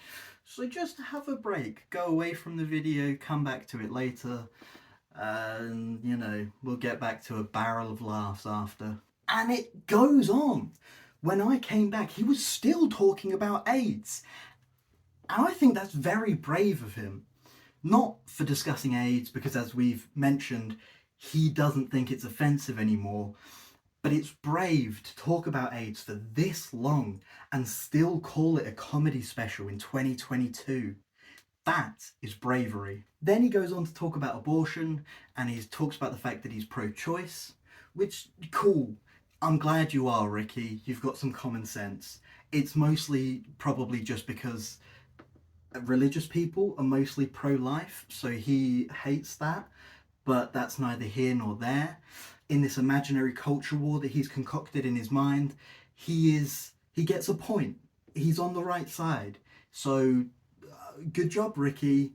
So just have a break. Go away from the video, come back to it later, and you know, we'll get back to a barrel of laughs after. And it goes on. When I came back, he was still talking about AIDS. And I think that's very brave of him. Not for discussing AIDS, because as we've mentioned, he doesn't think it's offensive anymore. But it's brave to talk about AIDS for this long and still call it a comedy special in 2022. That is bravery. Then he goes on to talk about abortion, and he talks about the fact that he's pro-choice, which, cool. I'm glad you are, Ricky. You've got some common sense. It's mostly probably just because religious people are mostly pro-life, so he hates that, but that's neither here nor there. In this imaginary culture war that he's concocted in his mind, he gets a point. He's on the right side. So good job, Ricky.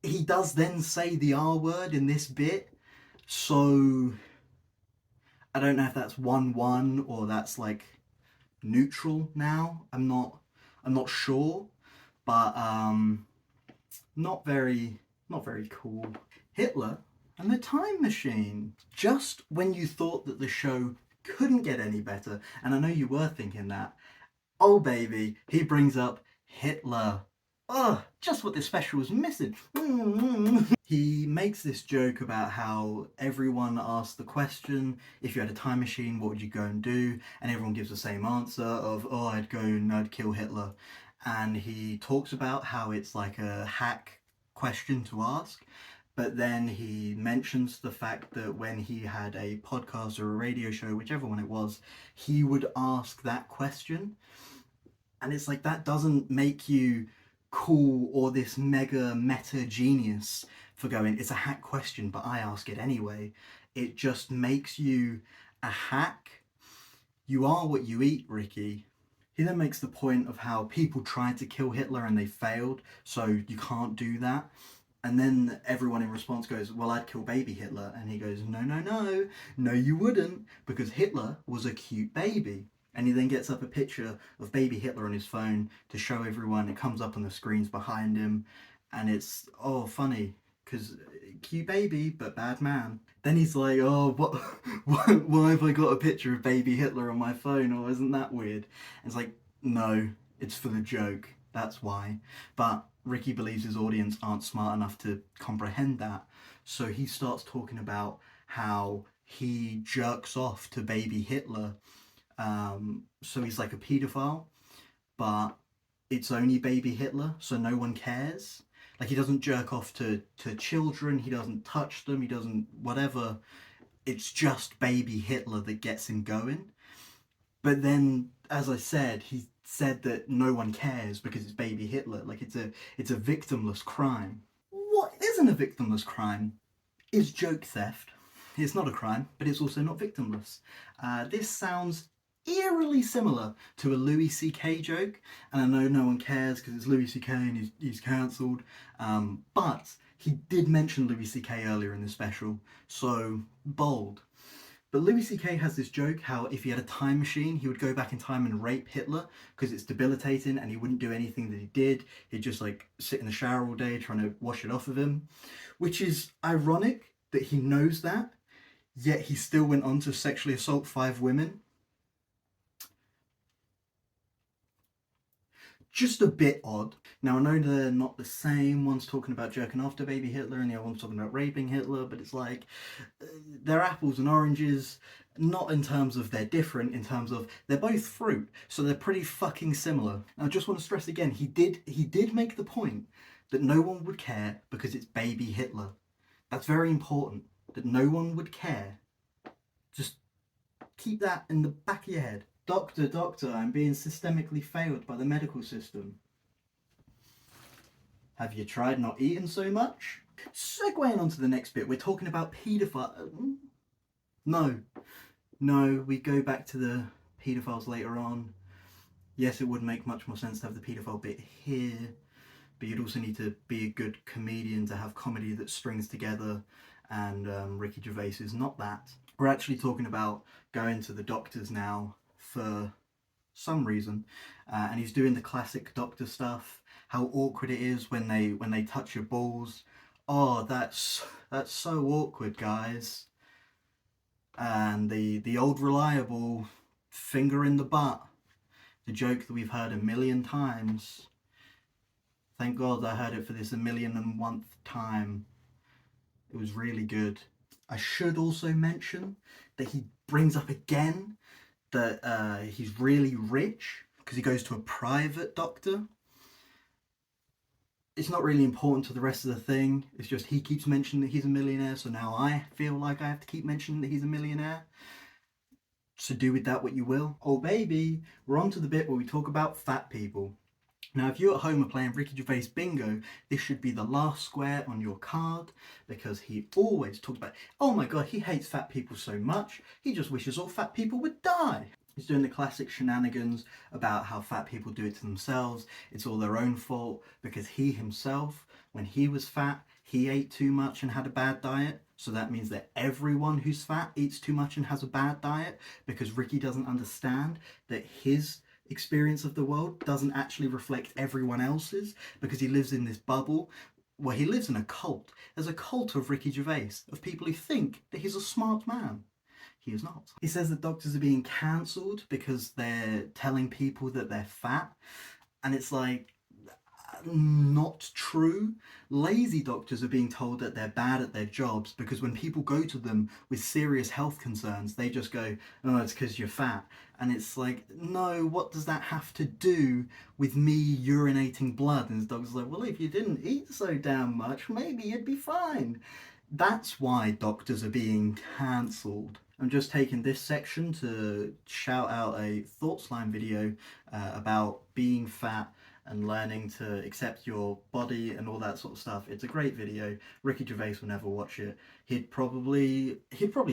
He does then say the R word in this bit, so I don't know if that's 1-1 or that's like neutral now. I'm not sure, but not very cool. Hitler and the time machine. Just when you thought that the show couldn't get any better, and I know you were thinking that, oh baby, he brings up Hitler. Ugh, just what this special was missing. He makes this joke about how everyone asked the question, if you had a time machine, what would you go and do? And everyone gives the same answer of, oh, I'd go and I'd kill Hitler. And he talks about how it's like a hack question to ask. But then he mentions the fact that when he had a podcast or a radio show, whichever one it was, he would ask that question. And it's like, that doesn't make you cool or this mega meta genius for going, it's a hack question, but I ask it anyway. It just makes you a hack. You are what you eat, Ricky. He then makes the point of how people tried to kill Hitler and they failed, so you can't do that. And then everyone in response goes, well, I'd kill baby Hitler. And he goes, no, you wouldn't, because Hitler was a cute baby. And he then gets up a picture of baby Hitler on his phone to show everyone. It comes up on the screens behind him, and it's, oh, funny, because cute baby, but bad man. Then he's like, oh, what, why have I got a picture of baby Hitler on my phone? Or isn't that weird? And it's like, no, it's for the joke. That's why. But Ricky believes his audience aren't smart enough to comprehend that. So he starts talking about how he jerks off to baby Hitler. So he's like a paedophile, but it's only baby Hitler, so no one cares. Like, he doesn't jerk off to children, he doesn't touch them, he doesn't whatever. It's just baby Hitler that gets him going. But then, as I said, he said that no one cares because it's baby Hitler. Like, it's a victimless crime. What isn't a victimless crime is joke theft. It's not a crime, but it's also not victimless. This sounds eerily similar to a Louis C.K. joke, and I know no one cares because it's Louis C.K. and he's cancelled, but he did mention Louis C.K. earlier in the special, so bold. But Louis C.K. has this joke how if he had a time machine, he would go back in time and rape Hitler because it's debilitating and he wouldn't do anything that he did. He'd just like sit in the shower all day trying to wash it off of him, which is ironic that he knows that, yet he still went on to sexually assault 5 women. Just a bit odd. Now, I know they're not the same. One's talking about jerking off to baby Hitler and the other one's talking about raping Hitler, but it's like, they're apples and oranges, not in terms of they're different, in terms of they're both fruit, so they're pretty fucking similar. And I just want to stress again, he did make the point that no one would care because it's baby Hitler. That's very important, that no one would care. Just keep that in the back of your head. Doctor, doctor, I'm being systemically failed by the medical system. Have you tried not eating so much? Segueing on to the next bit, we're talking about paedophile. No, we go back to the paedophiles later on. Yes, it would make much more sense to have the paedophile bit here, but you'd also need to be a good comedian to have comedy that strings together, and Ricky Gervais is not that. We're actually talking about going to the doctors now for some reason, and he's doing the classic doctor stuff, how awkward it is when they touch your balls. Oh, that's so awkward, guys. And the old reliable finger in the butt, the joke that we've heard a million times. Thank God I heard it for this 1,000,001th time. It was really good. I should also mention that he brings up again that he's really rich because he goes to a private doctor. It's not really important to the rest of the thing. It's just he keeps mentioning that he's a millionaire, so now I feel like I have to keep mentioning that he's a millionaire. So do with that what you will. Oh baby, we're on to the bit where we talk about fat people. Now, if you at home are playing Ricky Gervais Bingo, this should be the last square on your card, because he always talks about, oh my God, he hates fat people so much, he just wishes all fat people would die. He's doing the classic shenanigans about how fat people do it to themselves. It's all their own fault because he himself, when he was fat, he ate too much and had a bad diet. So that means that everyone who's fat eats too much and has a bad diet, because Ricky doesn't understand that his experience of the world doesn't actually reflect everyone else's, because he lives in this bubble. Well, he lives in a cult. There's a cult of Ricky Gervais, of people who think that he's a smart man. He is not. He says that doctors are being cancelled because they're telling people that they're fat, and it's like, not true. Lazy doctors are being told that they're bad at their jobs because when people go to them with serious health concerns, they just go, oh, it's because you're fat. And it's like, no, what does that have to do with me urinating blood? And the doctor's like, well, if you didn't eat so damn much, maybe you'd be fine. That's why doctors are being cancelled. I'm just taking this section to shout out a Thoughts Line video about being fat and learning to accept your body and all that sort of stuff. It's a great video. Ricky Gervais will never watch it. He'd probably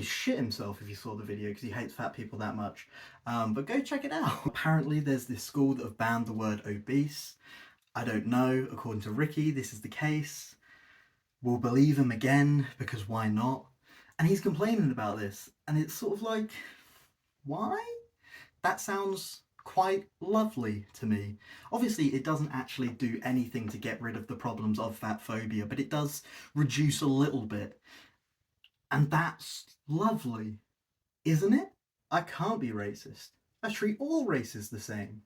shit himself if he saw the video because he hates fat people that much. But go check it out. Apparently there's this school that have banned the word obese. I don't know. According to Ricky, this is the case. We'll believe him again because why not? And he's complaining about this, and it's sort of like, why? That sounds quite lovely to me. Obviously, it doesn't actually do anything to get rid of the problems of fat phobia, but it does reduce a little bit. And that's lovely, isn't it? I can't be racist. I treat all races the same.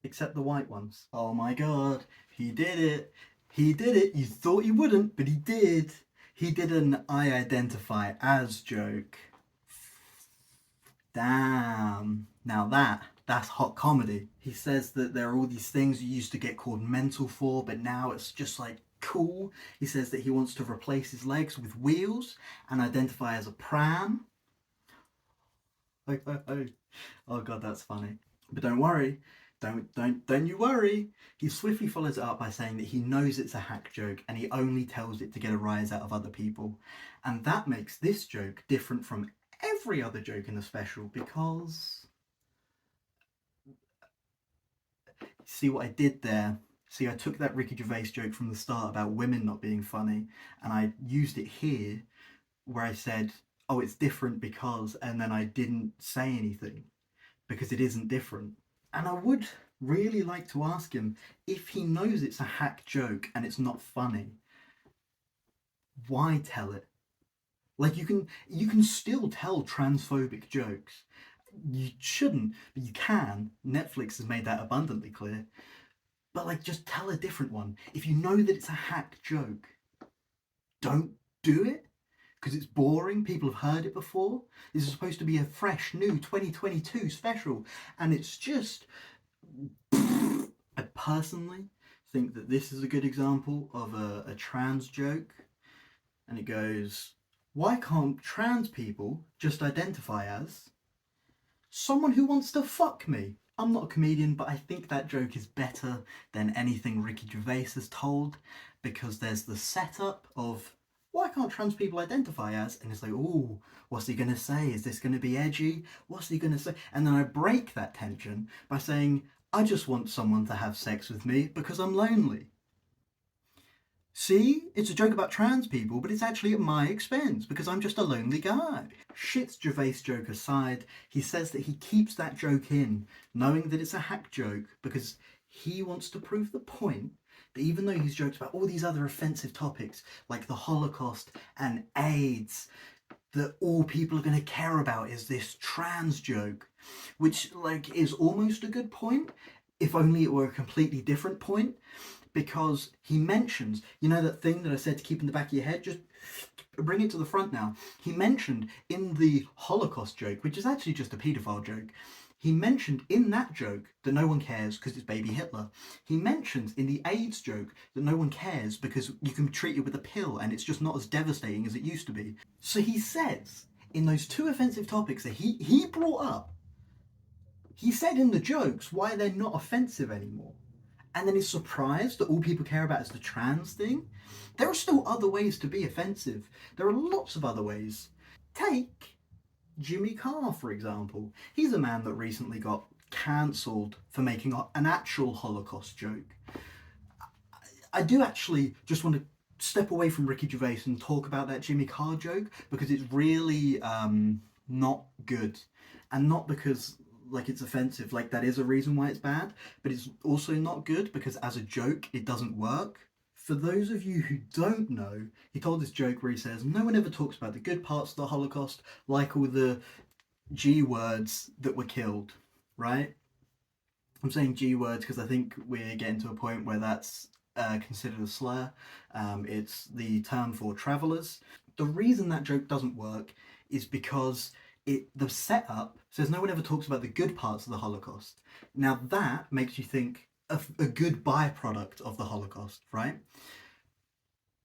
Except the white ones. Oh my God, he did it. He did it. You thought he wouldn't, but he did. He did an I identify as joke. Damn. Now that's hot comedy. He says that there are all these things you used to get called mental for, but now it's just like cool. He says that he wants to replace his legs with wheels and identify as a pram. Oh God, that's funny. But don't worry. Don't you worry. He swiftly follows it up by saying that he knows it's a hack joke and he only tells it to get a rise out of other people. And that makes this joke different from every other joke in the special, because see what I did there? See, I took that Ricky Gervais joke from the start about women not being funny and I used it here where I said, oh, it's different because, and then I didn't say anything because it isn't different. And I would really like to ask him, if he knows it's a hack joke and it's not funny, why tell it? Like, you can still tell transphobic jokes. You shouldn't, but you can. Netflix has made that abundantly clear. But like, just tell a different one. If you know that it's a hack joke, don't do it because it's boring. People have heard it before. This is supposed to be a fresh, new 2022 special, and it's just... I personally think that this is a good example of a trans joke, and it goes, why can't trans people just identify as Someone who wants to fuck me. I'm not a comedian, but I think that joke is better than anything Ricky Gervais has told, because there's the setup of why can't trans people identify as? And it's like, oh, what's he gonna say? Is this gonna be edgy? What's he gonna say? And then I break that tension by saying, I just want someone to have sex with me because I'm lonely. See, it's a joke about trans people, but it's actually at my expense because I'm just a lonely guy. Shits Gervais joke aside, he says that he keeps that joke in, knowing that it's a hack joke, because he wants to prove the point that even though he's joked about all these other offensive topics, like the Holocaust and AIDS, that all people are going to care about is this trans joke, which like is almost a good point, if only it were a completely different point, because he mentions, you know, that thing that I said to keep in the back of your head, just bring it to the front now. He mentioned in the Holocaust joke, which is actually just a paedophile joke, he mentioned in that joke that no one cares because it's baby Hitler. He mentions in the AIDS joke that no one cares because you can treat it with a pill and it's just not as devastating as it used to be. So he says in those two offensive topics that he brought up, he said in the jokes why they're not offensive anymore. And then is surprised that all people care about is the trans thing. There are still other ways to be offensive. There are lots of other ways. Take Jimmy Carr, for example. He's a man that recently got cancelled for making an actual Holocaust joke. I do actually just want to step away from Ricky Gervais and talk about that Jimmy Carr joke, because it's really not good. And not because like it's offensive, like that is a reason why it's bad, but it's also not good because as a joke it doesn't work. For those of you who don't know, he told this joke where he says no one ever talks about the good parts of the Holocaust, like all the G words that were killed, right? I'm saying G words because I think we're getting to a point where that's considered a slur. It's the term for travellers. The reason that joke doesn't work is because the setup says no one ever talks about the good parts of the Holocaust. Now that makes you think of a good byproduct of the Holocaust, right?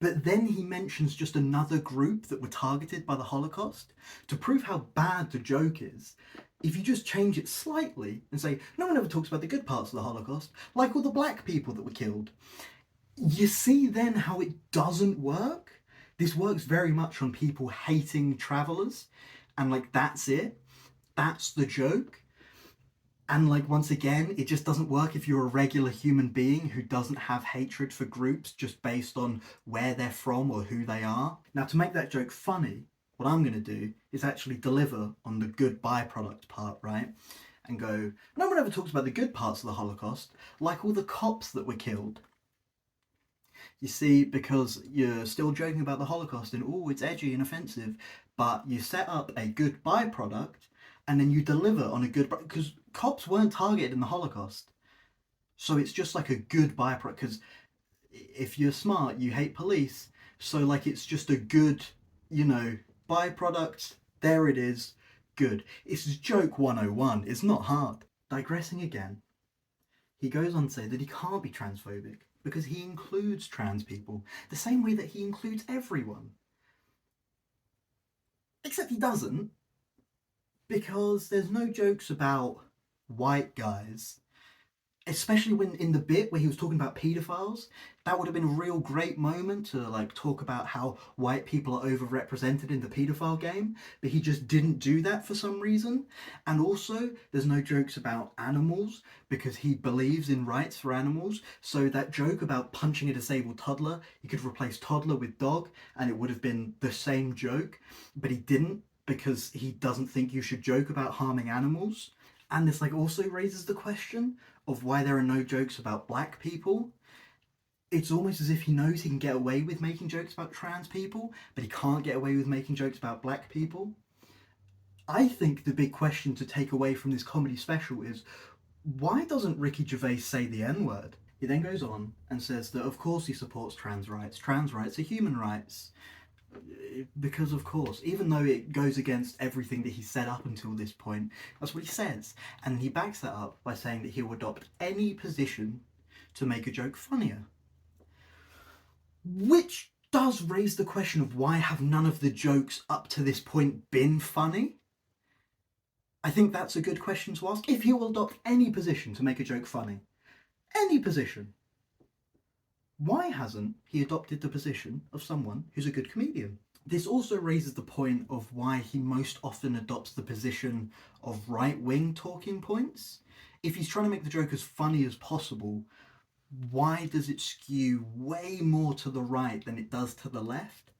But then he mentions just another group that were targeted by the Holocaust. To prove how bad the joke is, if you just change it slightly and say, no one ever talks about the good parts of the Holocaust, like all the black people that were killed, you see then how it doesn't work? This works very much on people hating travellers, and like that's it. That's the joke. And like once again, it just doesn't work if you're a regular human being who doesn't have hatred for groups just based on where they're from or who they are. Now, to make that joke funny, what I'm going to do is actually deliver on the good byproduct part, right? And go, no one ever talks about the good parts of the Holocaust, like all the cops that were killed. You see, because you're still joking about the Holocaust and, oh, it's edgy and offensive, but you set up a good byproduct and then you deliver on a good, because cops weren't targeted in the Holocaust. So it's just like a good byproduct, because if you're smart, you hate police. So like it's just a good, you know, byproduct. There it is. Good. It's joke 101. It's not hard. Digressing again, he goes on to say that he can't be transphobic because he includes trans people the same way that he includes everyone. Except he doesn't, because there's no jokes about white guys, especially when in the bit where he was talking about paedophiles. That would have been a real great moment to like talk about how white people are overrepresented in the paedophile game, but he just didn't do that for some reason. And also there's no jokes about animals because he believes in rights for animals. So that joke about punching a disabled toddler, he could replace toddler with dog and it would have been the same joke, but he didn't, because he doesn't think you should joke about harming animals. And this like also raises the question of why there are no jokes about black people. It's almost as if he knows he can get away with making jokes about trans people, but he can't get away with making jokes about black people. I think the big question to take away from this comedy special is, why doesn't Ricky Gervais say the N-word? He then goes on and says that of course he supports trans rights. Trans rights are human rights. Because of course, even though it goes against everything that he said up until this point, that's what he says. And he backs that up by saying that he will adopt any position to make a joke funnier. Which does raise the question of why have none of the jokes up to this point been funny? I think that's a good question to ask. If he will adopt any position to make a joke funny, any position, why hasn't he adopted the position of someone who's a good comedian? This also raises the point of why he most often adopts the position of right-wing talking points. If he's trying to make the joke as funny as possible, why does it skew way more to the right than it does to the left?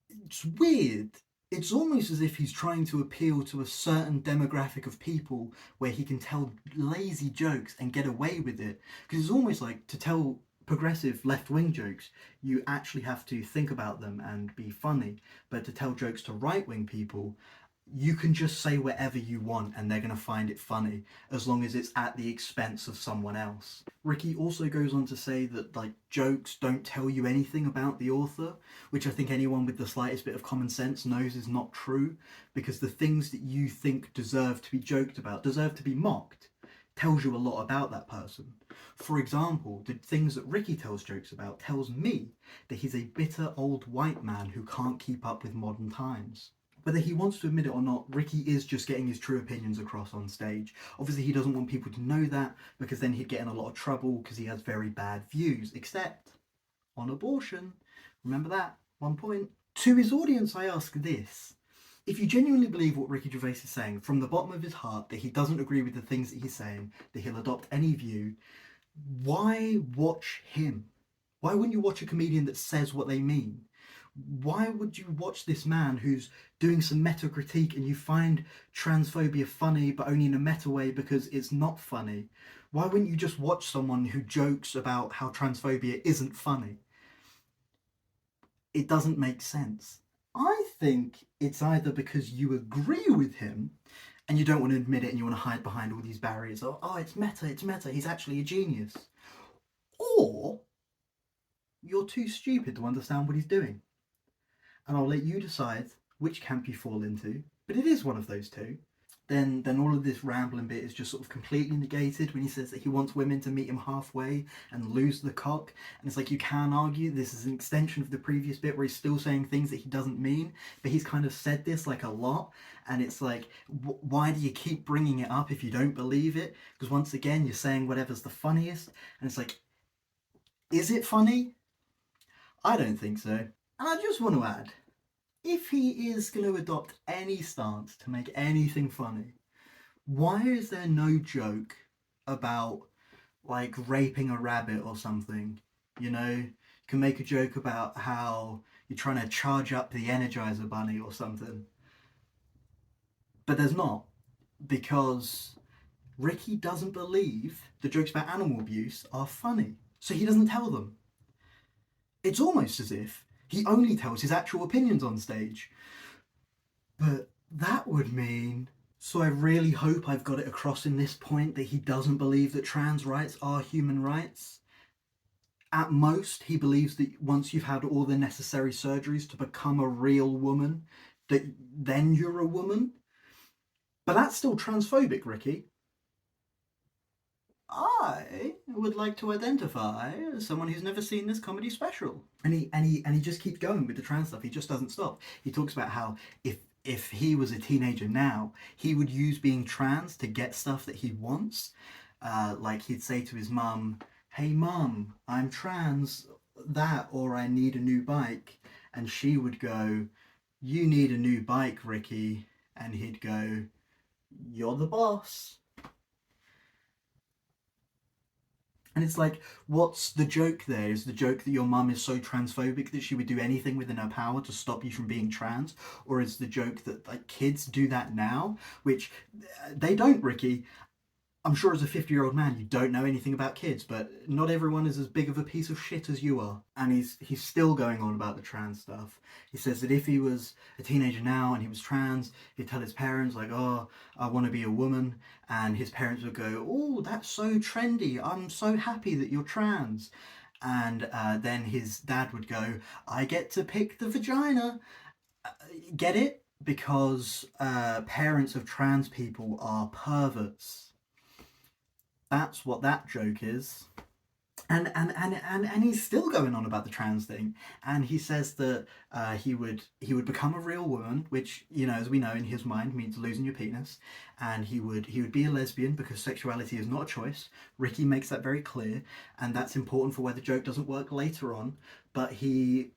It's weird. It's almost as if he's trying to appeal to a certain demographic of people where he can tell lazy jokes and get away with it. Because it's almost like to tell progressive left-wing jokes, you actually have to think about them and be funny. But to tell jokes to right-wing people, you can just say whatever you want and they're going to find it funny as long as it's at the expense of someone else. Ricky also goes on to say that like jokes don't tell you anything about the author, which I think anyone with the slightest bit of common sense knows is not true, because the things that you think deserve to be joked about, deserve to be mocked, tells you a lot about that person. For example, the things that Ricky tells jokes about tells me that he's a bitter old white man who can't keep up with modern times. Whether he wants to admit it or not, Ricky is just getting his true opinions across on stage. Obviously, he doesn't want people to know that, because then he'd get in a lot of trouble because he has very bad views, except on abortion. Remember that? 1 point. To his audience, I ask this. If you genuinely believe what Ricky Gervais is saying from the bottom of his heart, that he doesn't agree with the things that he's saying, that he'll adopt any view, why watch him? Why wouldn't you watch a comedian that says what they mean? Why would you watch this man who's doing some meta critique and you find transphobia funny but only in a meta way because it's not funny? Why wouldn't you just watch someone who jokes about how transphobia isn't funny? It doesn't make sense. I think it's either because you agree with him and you don't want to admit it and you want to hide behind all these barriers. Oh, it's meta, he's actually a genius. Or you're too stupid to understand what he's doing. And I'll let you decide which camp you fall into, but it is one of those two. Then all of this rambling bit is just sort of completely negated when he says that he wants women to meet him halfway and lose the cock. And it's like, you can argue this is an extension of the previous bit where he's still saying things that he doesn't mean, but he's kind of said this like a lot. And it's like, why do you keep bringing it up if you don't believe it? Because once again, you're saying whatever's the funniest. And it's like, is it funny? I don't think so. And I just want to add, if he is going to adopt any stance to make anything funny, why is there no joke about like raping a rabbit or something? You know, you can make a joke about how you're trying to charge up the Energizer Bunny or something. But there's not, because Ricky doesn't believe the jokes about animal abuse are funny. So he doesn't tell them. It's almost as if he only tells his actual opinions on stage. But that would mean... So I really hope I've got it across in this point that he doesn't believe that trans rights are human rights. At most, he believes that once you've had all the necessary surgeries to become a real woman, that then you're a woman. But that's still transphobic, Ricky. I would like to identify as someone who's never seen this comedy special. And he just keeps going with the trans stuff. He just doesn't stop. He talks about how if he was a teenager now, he would use being trans to get stuff that he wants. Like he'd say to his mum, "Hey mum, I'm trans, that, or I need a new bike." And she would go, "You need a new bike, Ricky." And he'd go, "You're the boss." And it's like, what's the joke there? Is the joke that your mum is so transphobic that she would do anything within her power to stop you from being trans? Or is the joke that like kids do that now? Which they don't, Ricky. I'm sure as a 50-year-old man you don't know anything about kids, but not everyone is as big of a piece of shit as you are. And he's still going on about the trans stuff. He says that if he was a teenager now and he was trans, he'd tell his parents like, "Oh, I want to be a woman," and his parents would go, "Oh, that's so trendy, I'm so happy that you're trans." And then his dad would go, "I get to pick the vagina." Get it? Because parents of trans people are perverts. That's what that joke is. And he's still going on about the trans thing, and he says that he would become a real woman, which, you know, as we know, in his mind means losing your penis, and he would be a lesbian because sexuality is not a choice. Ricky makes that very clear, and that's important for where the joke doesn't work later on. But he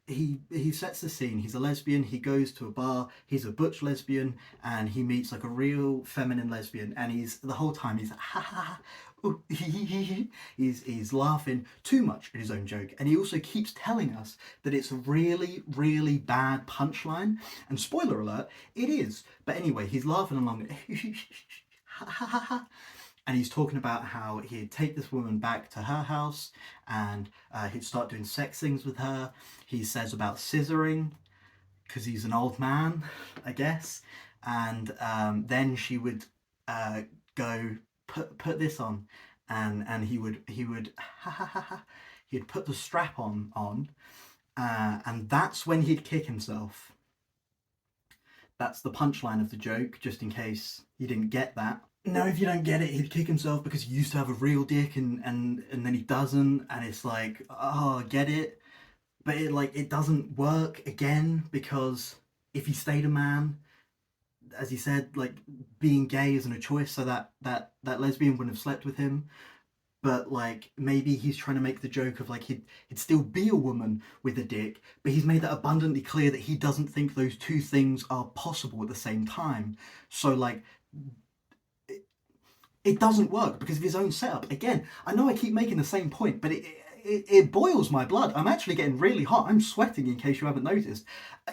sets the scene. He's a lesbian. He goes to a bar. He's a butch lesbian, and he meets like a real feminine lesbian, and he's the whole time he's like, ha ha ha. Ooh, he's laughing too much at his own joke, and he also keeps telling us that it's a really, really bad punchline. And spoiler alert, it is. But anyway, he's laughing along, and he's talking about how he'd take this woman back to her house, and he'd start doing sex things with her. He says about scissoring because he's an old man, I guess, and then she would go put this on, and he would he'd put the strap on, and that's when he'd kick himself. That's the punchline of the joke, just in case you didn't get that. No, if you don't get it, he'd kick himself because he used to have a real dick, and then he doesn't, and it's like, oh, get it, but it doesn't work again because if he stayed a man, as he said, like, being gay isn't a choice, so that lesbian wouldn't have slept with him. But like, maybe he's trying to make the joke of like he'd still be a woman with a dick, but he's made that abundantly clear that he doesn't think those two things are possible at the same time. So like, it doesn't work because of his own setup. Again, I know I keep making the same point, but it boils my blood. I'm actually getting really hot. I'm sweating, in case you haven't noticed.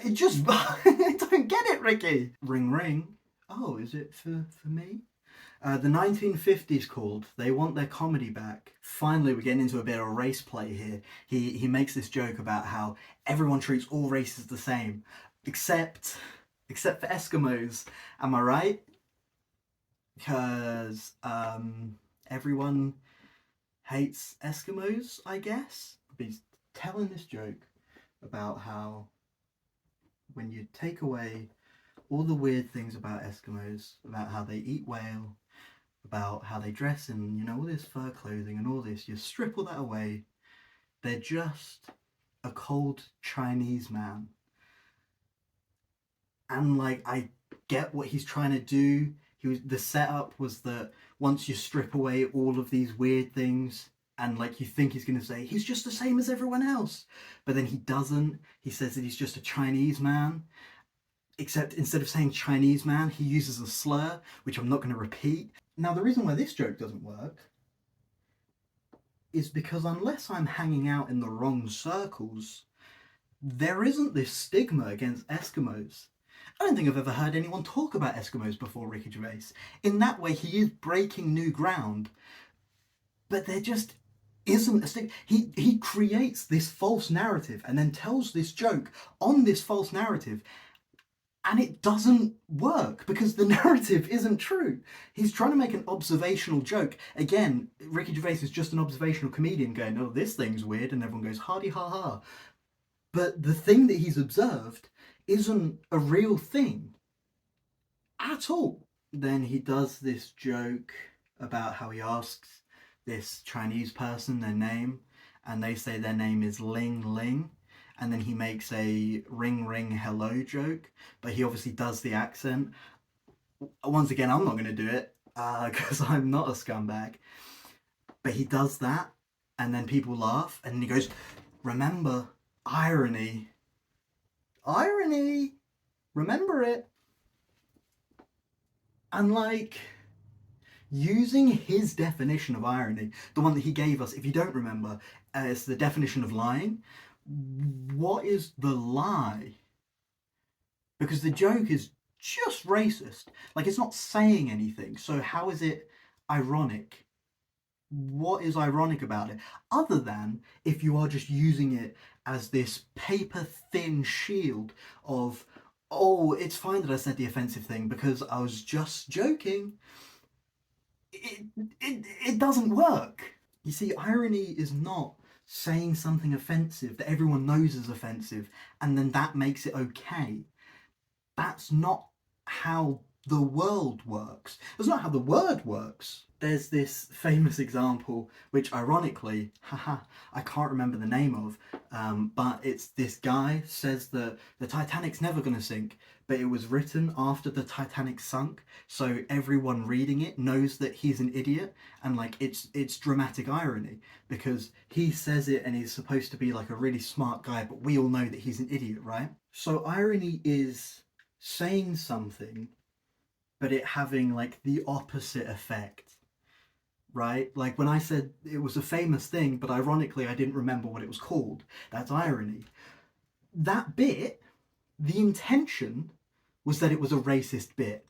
It just I don't get it, Ricky. Ring ring. Oh, is it for me? The 1950s called. They want their comedy back. Finally, we're getting into a bit of race play here. He makes this joke about how everyone treats all races the same, except for Eskimos. Am I right? Because everyone hates Eskimos, I guess. But he's telling this joke about how when you take away all the weird things about Eskimos, about how they eat whale, about how they dress in, you know, all this fur clothing and all this, you strip all that away, they're just a cold Chinese man. And like, I get what he's trying to do. The setup was that once you strip away all of these weird things, and like, you think he's going to say he's just the same as everyone else, but then he doesn't. He says that he's just a Chinese man, except instead of saying Chinese man, he uses a slur, which I'm not going to repeat. Now, the reason why this joke doesn't work is because unless I'm hanging out in the wrong circles, there isn't this stigma against Eskimos. I don't think I've ever heard anyone talk about Eskimos before Ricky Gervais. In that way, he is breaking new ground, but there just isn't a stigma. He creates this false narrative and then tells this joke on this false narrative, and it doesn't work because the narrative isn't true. He's trying to make an observational joke. Again, Ricky Gervais is just an observational comedian going, oh, this thing's weird, and everyone goes, hardy ha ha. But the thing that he's observed isn't a real thing at all. Then he does this joke about how he asks this Chinese person their name, and they say their name is Ling Ling, and then he makes a ring ring hello joke, but he obviously does the accent. Once again, I'm not going to do it because I'm not a scumbag, but he does that, and then people laugh, and he goes, remember, irony, irony, remember it. And like, using his definition of irony, the one that he gave us, if you don't remember, it's the definition of lying. What is the lie? Because the joke is just racist. Like, it's not saying anything. So how is it ironic? What is ironic about it? Other than if you are just using it as this paper thin shield of, oh, it's fine that I said the offensive thing because I was just joking. It doesn't work. You see, irony is not saying something offensive that everyone knows is offensive and then that makes it okay. That's not how the world works. That's not how the word works. There's this famous example, which ironically, haha, I can't remember the name of, but it's this guy says that the Titanic's never going to sink, but it was written after the Titanic sunk, so everyone reading it knows that he's an idiot, and like it's dramatic irony because he says it and he's supposed to be like a really smart guy, but we all know that he's an idiot, right? So irony is saying something but it having like the opposite effect, right? Like when I said it was a famous thing, but ironically I didn't remember what it was called. That's irony. That bit, the intention was that it was a racist bit.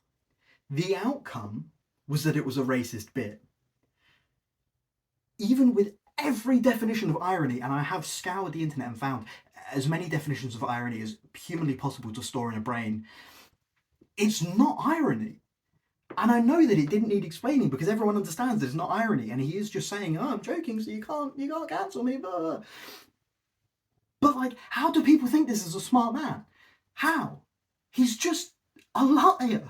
The outcome was that it was a racist bit. Even with every definition of irony, and I have scoured the internet and found as many definitions of irony as humanly possible to store in a brain, it's not irony. And I know that it didn't need explaining because everyone understands that it's not irony, and he is just saying, "Oh, I'm joking, so you can't cancel me." But like, how do people think this is a smart man? How? He's just a liar.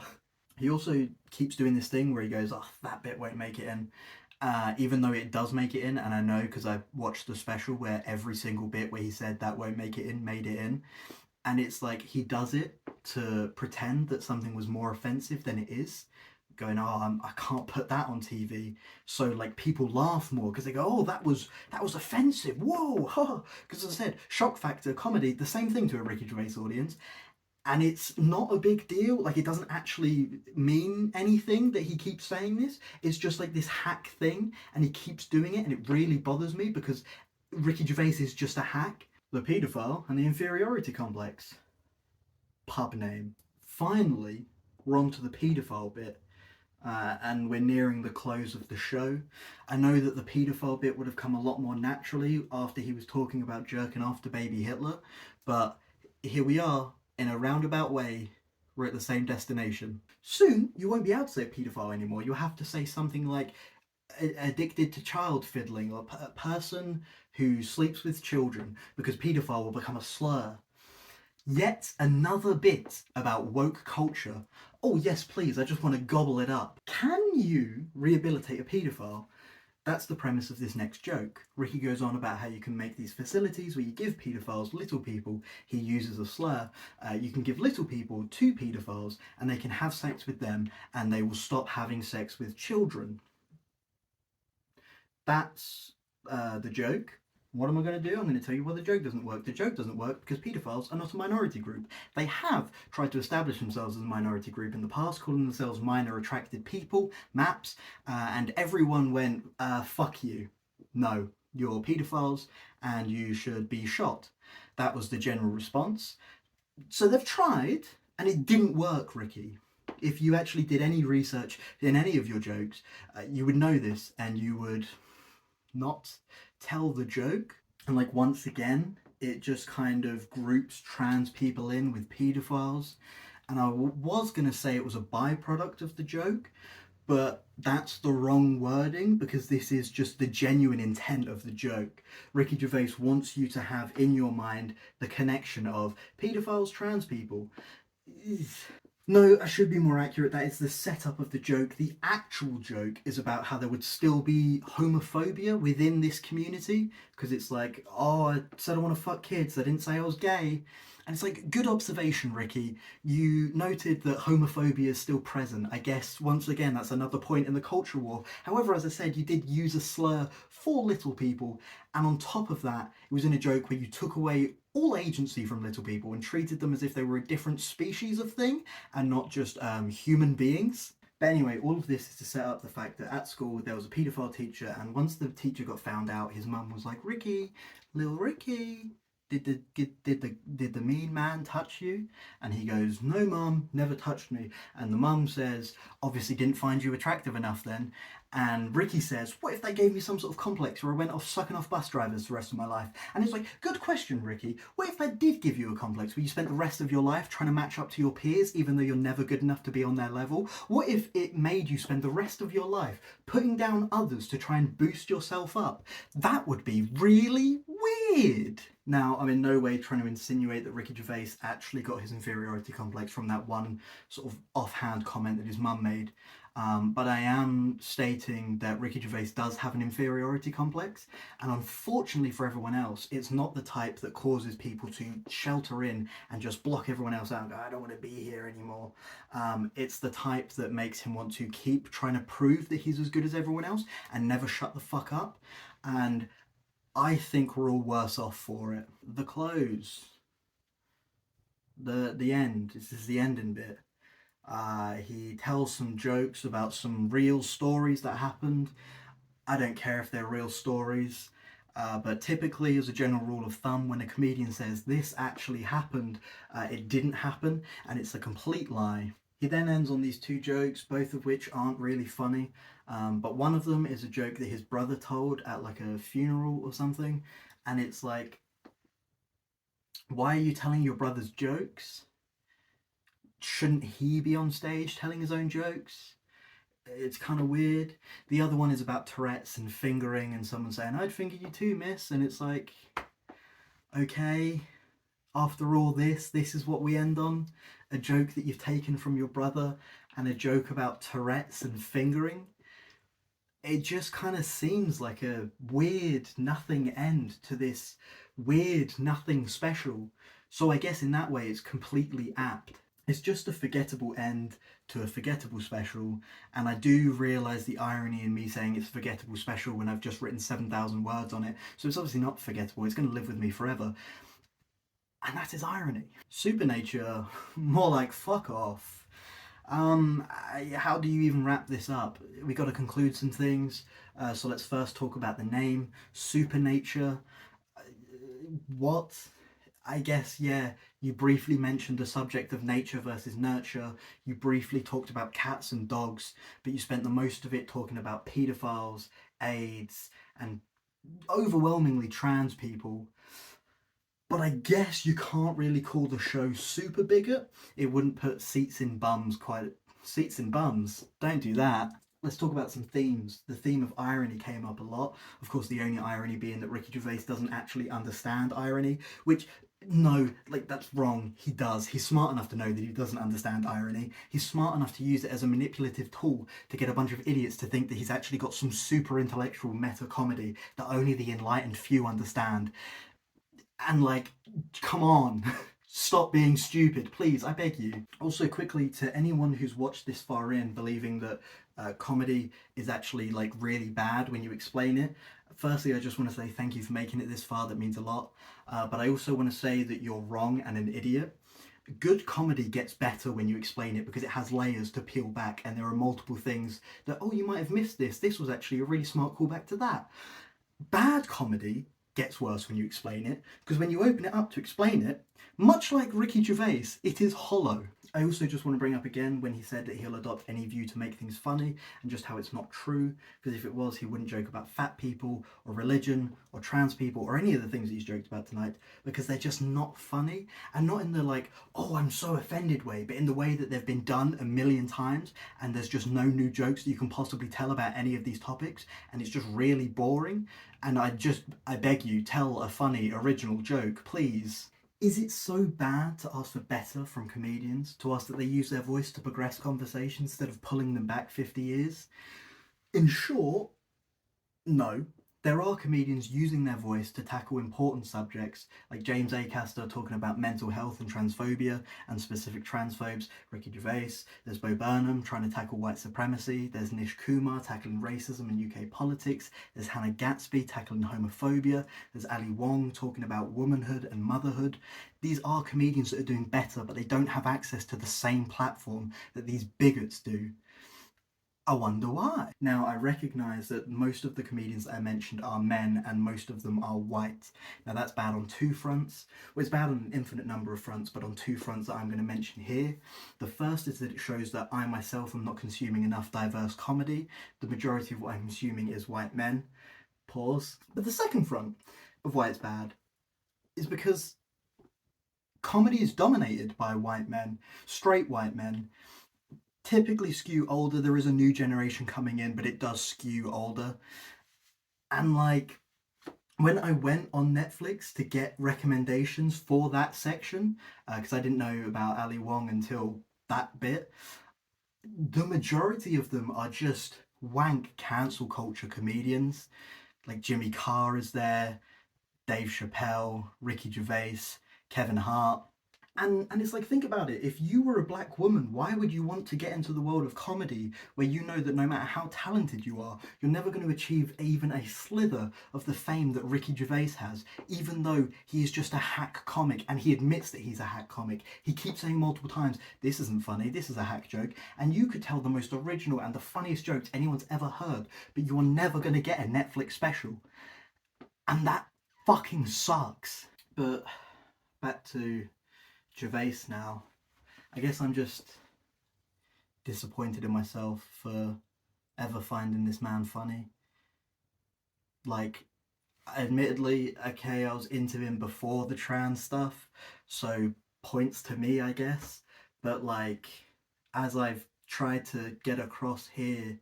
He also keeps doing this thing where he goes, "Oh, that bit won't make it in," even though it does make it in, and I know because I watched the special where every single bit where he said that won't make it in made it in, and it's like he does it to pretend that something was more offensive than it is, going, "Oh, I can't put that on TV," so like people laugh more because they go, "Oh, that was offensive, whoa," because as I said, shock factor comedy, the same thing to a Ricky Gervais audience, and it's not a big deal. Like, it doesn't actually mean anything that he keeps saying this. It's just like this hack thing, and he keeps doing it, and it really bothers me because Ricky Gervais is just a hack. The paedophile and the inferiority complex. Pub name. Finally, we're on to the paedophile bit. And we're nearing the close of the show. I know that the paedophile bit would have come a lot more naturally after he was talking about jerking off to baby Hitler, but here we are, in a roundabout way, we're at the same destination. Soon, you won't be able to say paedophile anymore. You'll have to say something like addicted to child fiddling, or a person who sleeps with children, because paedophile will become a slur. Yet another bit about woke culture. Oh yes, please, I just want to gobble it up. Can you rehabilitate a paedophile? That's the premise of this next joke. Ricky goes on about how you can make these facilities where you give paedophiles little people. He uses a slur. You can give little people to paedophiles and they can have sex with them and they will stop having sex with children. That's the joke. What am I going to do? I'm going to tell you why the joke doesn't work. The joke doesn't work because paedophiles are not a minority group. They have tried to establish themselves as a minority group in the past, calling themselves minor attracted people, MAPS, and everyone went, fuck you. No, you're paedophiles and you should be shot. That was the general response. So they've tried and it didn't work, Ricky. If you actually did any research in any of your jokes, you would know this and you would not tell the joke. And like, once again, it just kind of groups trans people in with paedophiles. And I was going to say it was a byproduct of the joke, but that's the wrong wording because this is just the genuine intent of the joke. Ricky Gervais wants you to have in your mind the connection of paedophiles, trans people. No, I should be more accurate. That is the setup of the joke. The actual joke is about how there would still be homophobia within this community because it's like, "Oh, I said I want to fuck kids. I didn't say I was gay." And it's like, good observation, Ricky. You noted that homophobia is still present. I guess, once again, that's another point in the culture war. However, as I said, you did use a slur for little people. And on top of that, it was in a joke where you took away all agency from little people and treated them as if they were a different species of thing and not just human beings. But anyway, all of this is to set up the fact that at school there was a paedophile teacher, and once the teacher got found out, his mum was like, "Ricky, little Ricky, did the mean man touch you?" And he goes, "No, mum, never touched me." And the mum says, "Obviously didn't find you attractive enough then." And Ricky says, "What if they gave me some sort of complex where I went off sucking off bus drivers the rest of my life?" And it's like, good question, Ricky. What if they did give you a complex where you spent the rest of your life trying to match up to your peers even though you're never good enough to be on their level? What if it made you spend the rest of your life putting down others to try and boost yourself up? That would be really weird. Now, I'm in no way trying to insinuate that Ricky Gervais actually got his inferiority complex from that one sort of offhand comment that his mum made. But I am stating that Ricky Gervais does have an inferiority complex, and unfortunately for everyone else, it's not the type that causes people to shelter in and just block everyone else out and go, I don't want to be here anymore. It's the type that makes him want to keep trying to prove that he's as good as everyone else and never shut the fuck up. And I think we're all worse off for it. The close. The end. This is the ending bit. He tells some jokes about some real stories that happened. I don't care if they're real stories. But typically, as a general rule of thumb, when a comedian says this actually happened, it didn't happen, and it's a complete lie. He then ends on these two jokes, both of which aren't really funny. But one of them is a joke that his brother told at like a funeral or something, and it's like, why are you telling your brother's jokes? Shouldn't he be on stage telling his own jokes? It's kind of weird. The other one is about Tourette's and fingering, and someone saying, I'd finger you too, miss. And it's like, okay, after all this is what we end on? A joke that you've taken from your brother and a joke about Tourette's and fingering? It just kind of seems like a weird nothing end to this weird nothing special. So I guess in that way it's completely apt. It's just a forgettable end to a forgettable special, and I do realise the irony in me saying it's a forgettable special when I've just written 7,000 words on it, so it's obviously not forgettable, it's going to live with me forever. And that is irony. SuperNature, more like fuck off. How do you even wrap this up? We got to conclude some things, so let's first talk about the name, SuperNature. What? I guess, yeah, you briefly mentioned the subject of nature versus nurture. You briefly talked about cats and dogs, but you spent the most of it talking about paedophiles, AIDS, and overwhelmingly trans people. But I guess you can't really call the show super bigot. It wouldn't put seats in bums quite. Seats in bums. Don't do that. Let's talk about some themes. The theme of irony came up a lot. Of course, the only irony being that Ricky Gervais doesn't actually understand irony, which, no, like, that's wrong. He does. He's smart enough to know that he doesn't understand irony. He's smart enough to use it as a manipulative tool to get a bunch of idiots to think that he's actually got some super intellectual meta comedy that only the enlightened few understand. And, like, come on. Stop being stupid, please, I beg you. Also, quickly, to anyone who's watched this far in believing that comedy is actually like really bad when you explain it, firstly, I just want to say thank you for making it this far. That means a lot. But I also want to say that you're wrong and an idiot. Good comedy gets better when you explain it because it has layers to peel back, and there are multiple things that, oh, you might have missed this. This was actually a really smart callback to that. Bad comedy gets worse when you explain it, because when you open it up to explain it, much like Ricky Gervais, it is hollow. I also just want to bring up again when he said that he'll adopt any view to make things funny, and just how it's not true, because if it was, he wouldn't joke about fat people, or religion, or trans people, or any of the things that he's joked about tonight, because they're just not funny, and not in the like, oh, I'm so offended way, but in the way that they've been done a million times, and there's just no new jokes that you can possibly tell about any of these topics, and it's just really boring. And I beg you, tell a funny, original joke, please. Is it so bad to ask for better from comedians? To ask that they use their voice to progress conversations instead of pulling them back 50 years? In short, no. There are comedians using their voice to tackle important subjects, like James Acaster talking about mental health and transphobia and specific transphobes, Ricky Gervais, there's Bo Burnham trying to tackle white supremacy, there's Nish Kumar tackling racism in UK politics, there's Hannah Gatsby tackling homophobia, there's Ali Wong talking about womanhood and motherhood. These are comedians that are doing better, but they don't have access to the same platform that these bigots do. I wonder why. Now, I recognise that most of the comedians that I mentioned are men and most of them are white. Now, that's bad on two fronts. Well, it's bad on an infinite number of fronts, but on two fronts that I'm going to mention here. The first is that it shows that I myself am not consuming enough diverse comedy. The majority of what I'm consuming is white men. Pause. But the second front of why it's bad is because comedy is dominated by white men, straight white men, typically skew older. There is a new generation coming in, but it does skew older. And like, when I went on Netflix to get recommendations for that section, because I didn't know about Ali Wong until that bit, the majority of them are just wank cancel culture comedians. Like Jimmy Carr is there, Dave Chappelle, Ricky Gervais, Kevin Hart. And it's like, think about it. If you were a black woman, why would you want to get into the world of comedy where you know that no matter how talented you are, you're never going to achieve even a slither of the fame that Ricky Gervais has, even though he is just a hack comic and he admits that he's a hack comic. He keeps saying multiple times, this isn't funny, this is a hack joke, and you could tell the most original and the funniest jokes anyone's ever heard, but you're never going to get a Netflix special. And that fucking sucks. But back to Gervais now. I guess I'm just disappointed in myself for ever finding this man funny. Like, admittedly, okay, I was into him before the trans stuff, so points to me, I guess. But like, as I've tried to get across here,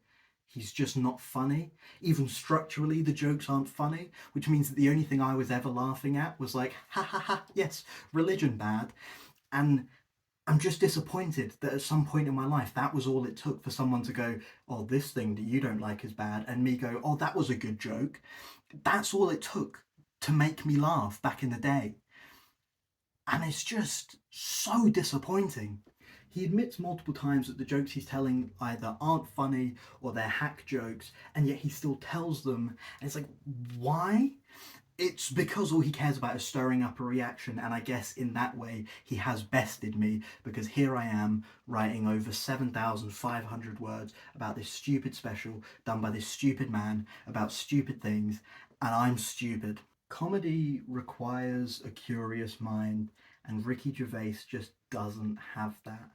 he's just not funny. Even structurally, the jokes aren't funny, which means that the only thing I was ever laughing at was like, ha ha ha, yes, religion bad. And I'm just disappointed that at some point in my life that was all it took for someone to go, oh, this thing that you don't like is bad, and me go, oh, that was a good joke. That's all it took to make me laugh back in the day. And it's just so disappointing. He admits multiple times that the jokes he's telling either aren't funny or they're hack jokes, and yet he still tells them. And it's like, why? It's because all he cares about is stirring up a reaction, and I guess in that way he has bested me, because here I am writing over 7,500 words about this stupid special done by this stupid man about stupid things, and I'm stupid. Comedy requires a curious mind, and Ricky Gervais just doesn't have that.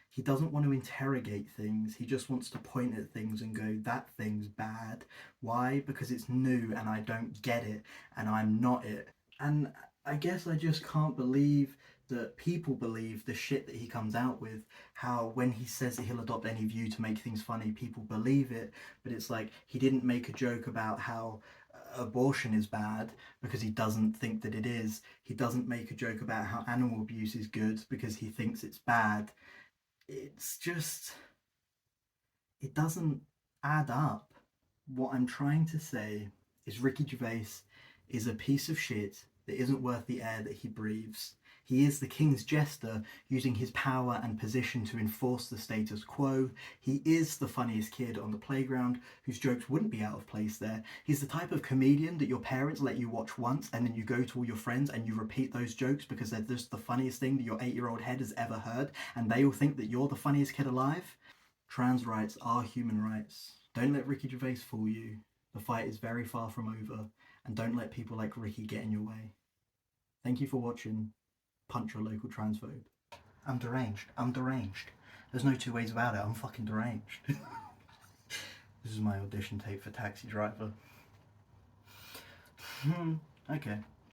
He doesn't want to interrogate things, he just wants to point at things and go, that thing's bad. Why? Because it's new and I don't get it and I'm not it. And I guess I just can't believe that people believe the shit that he comes out with. How when he says that he'll adopt any view to make things funny, people believe it. But it's like he didn't make a joke about how abortion is bad because he doesn't think that it is. He doesn't make a joke about how animal abuse is good because he thinks it's bad. It's just, it doesn't add up. What I'm trying to say is Ricky Gervais is a piece of shit that isn't worth the air that he breathes. He is the king's jester, using his power and position to enforce the status quo. He is the funniest kid on the playground, whose jokes wouldn't be out of place there. He's the type of comedian that your parents let you watch once, and then you go to all your friends and you repeat those jokes because they're just the funniest thing that your 8-year-old head has ever heard, and they all think that you're the funniest kid alive. Trans rights are human rights. Don't let Ricky Gervais fool you. The fight is very far from over, and don't let people like Ricky get in your way. Thank you for watching. Punch your local transphobe. I'm deranged. I'm deranged. There's no two ways about it. I'm fucking deranged. This is my audition tape for Taxi Driver. Okay.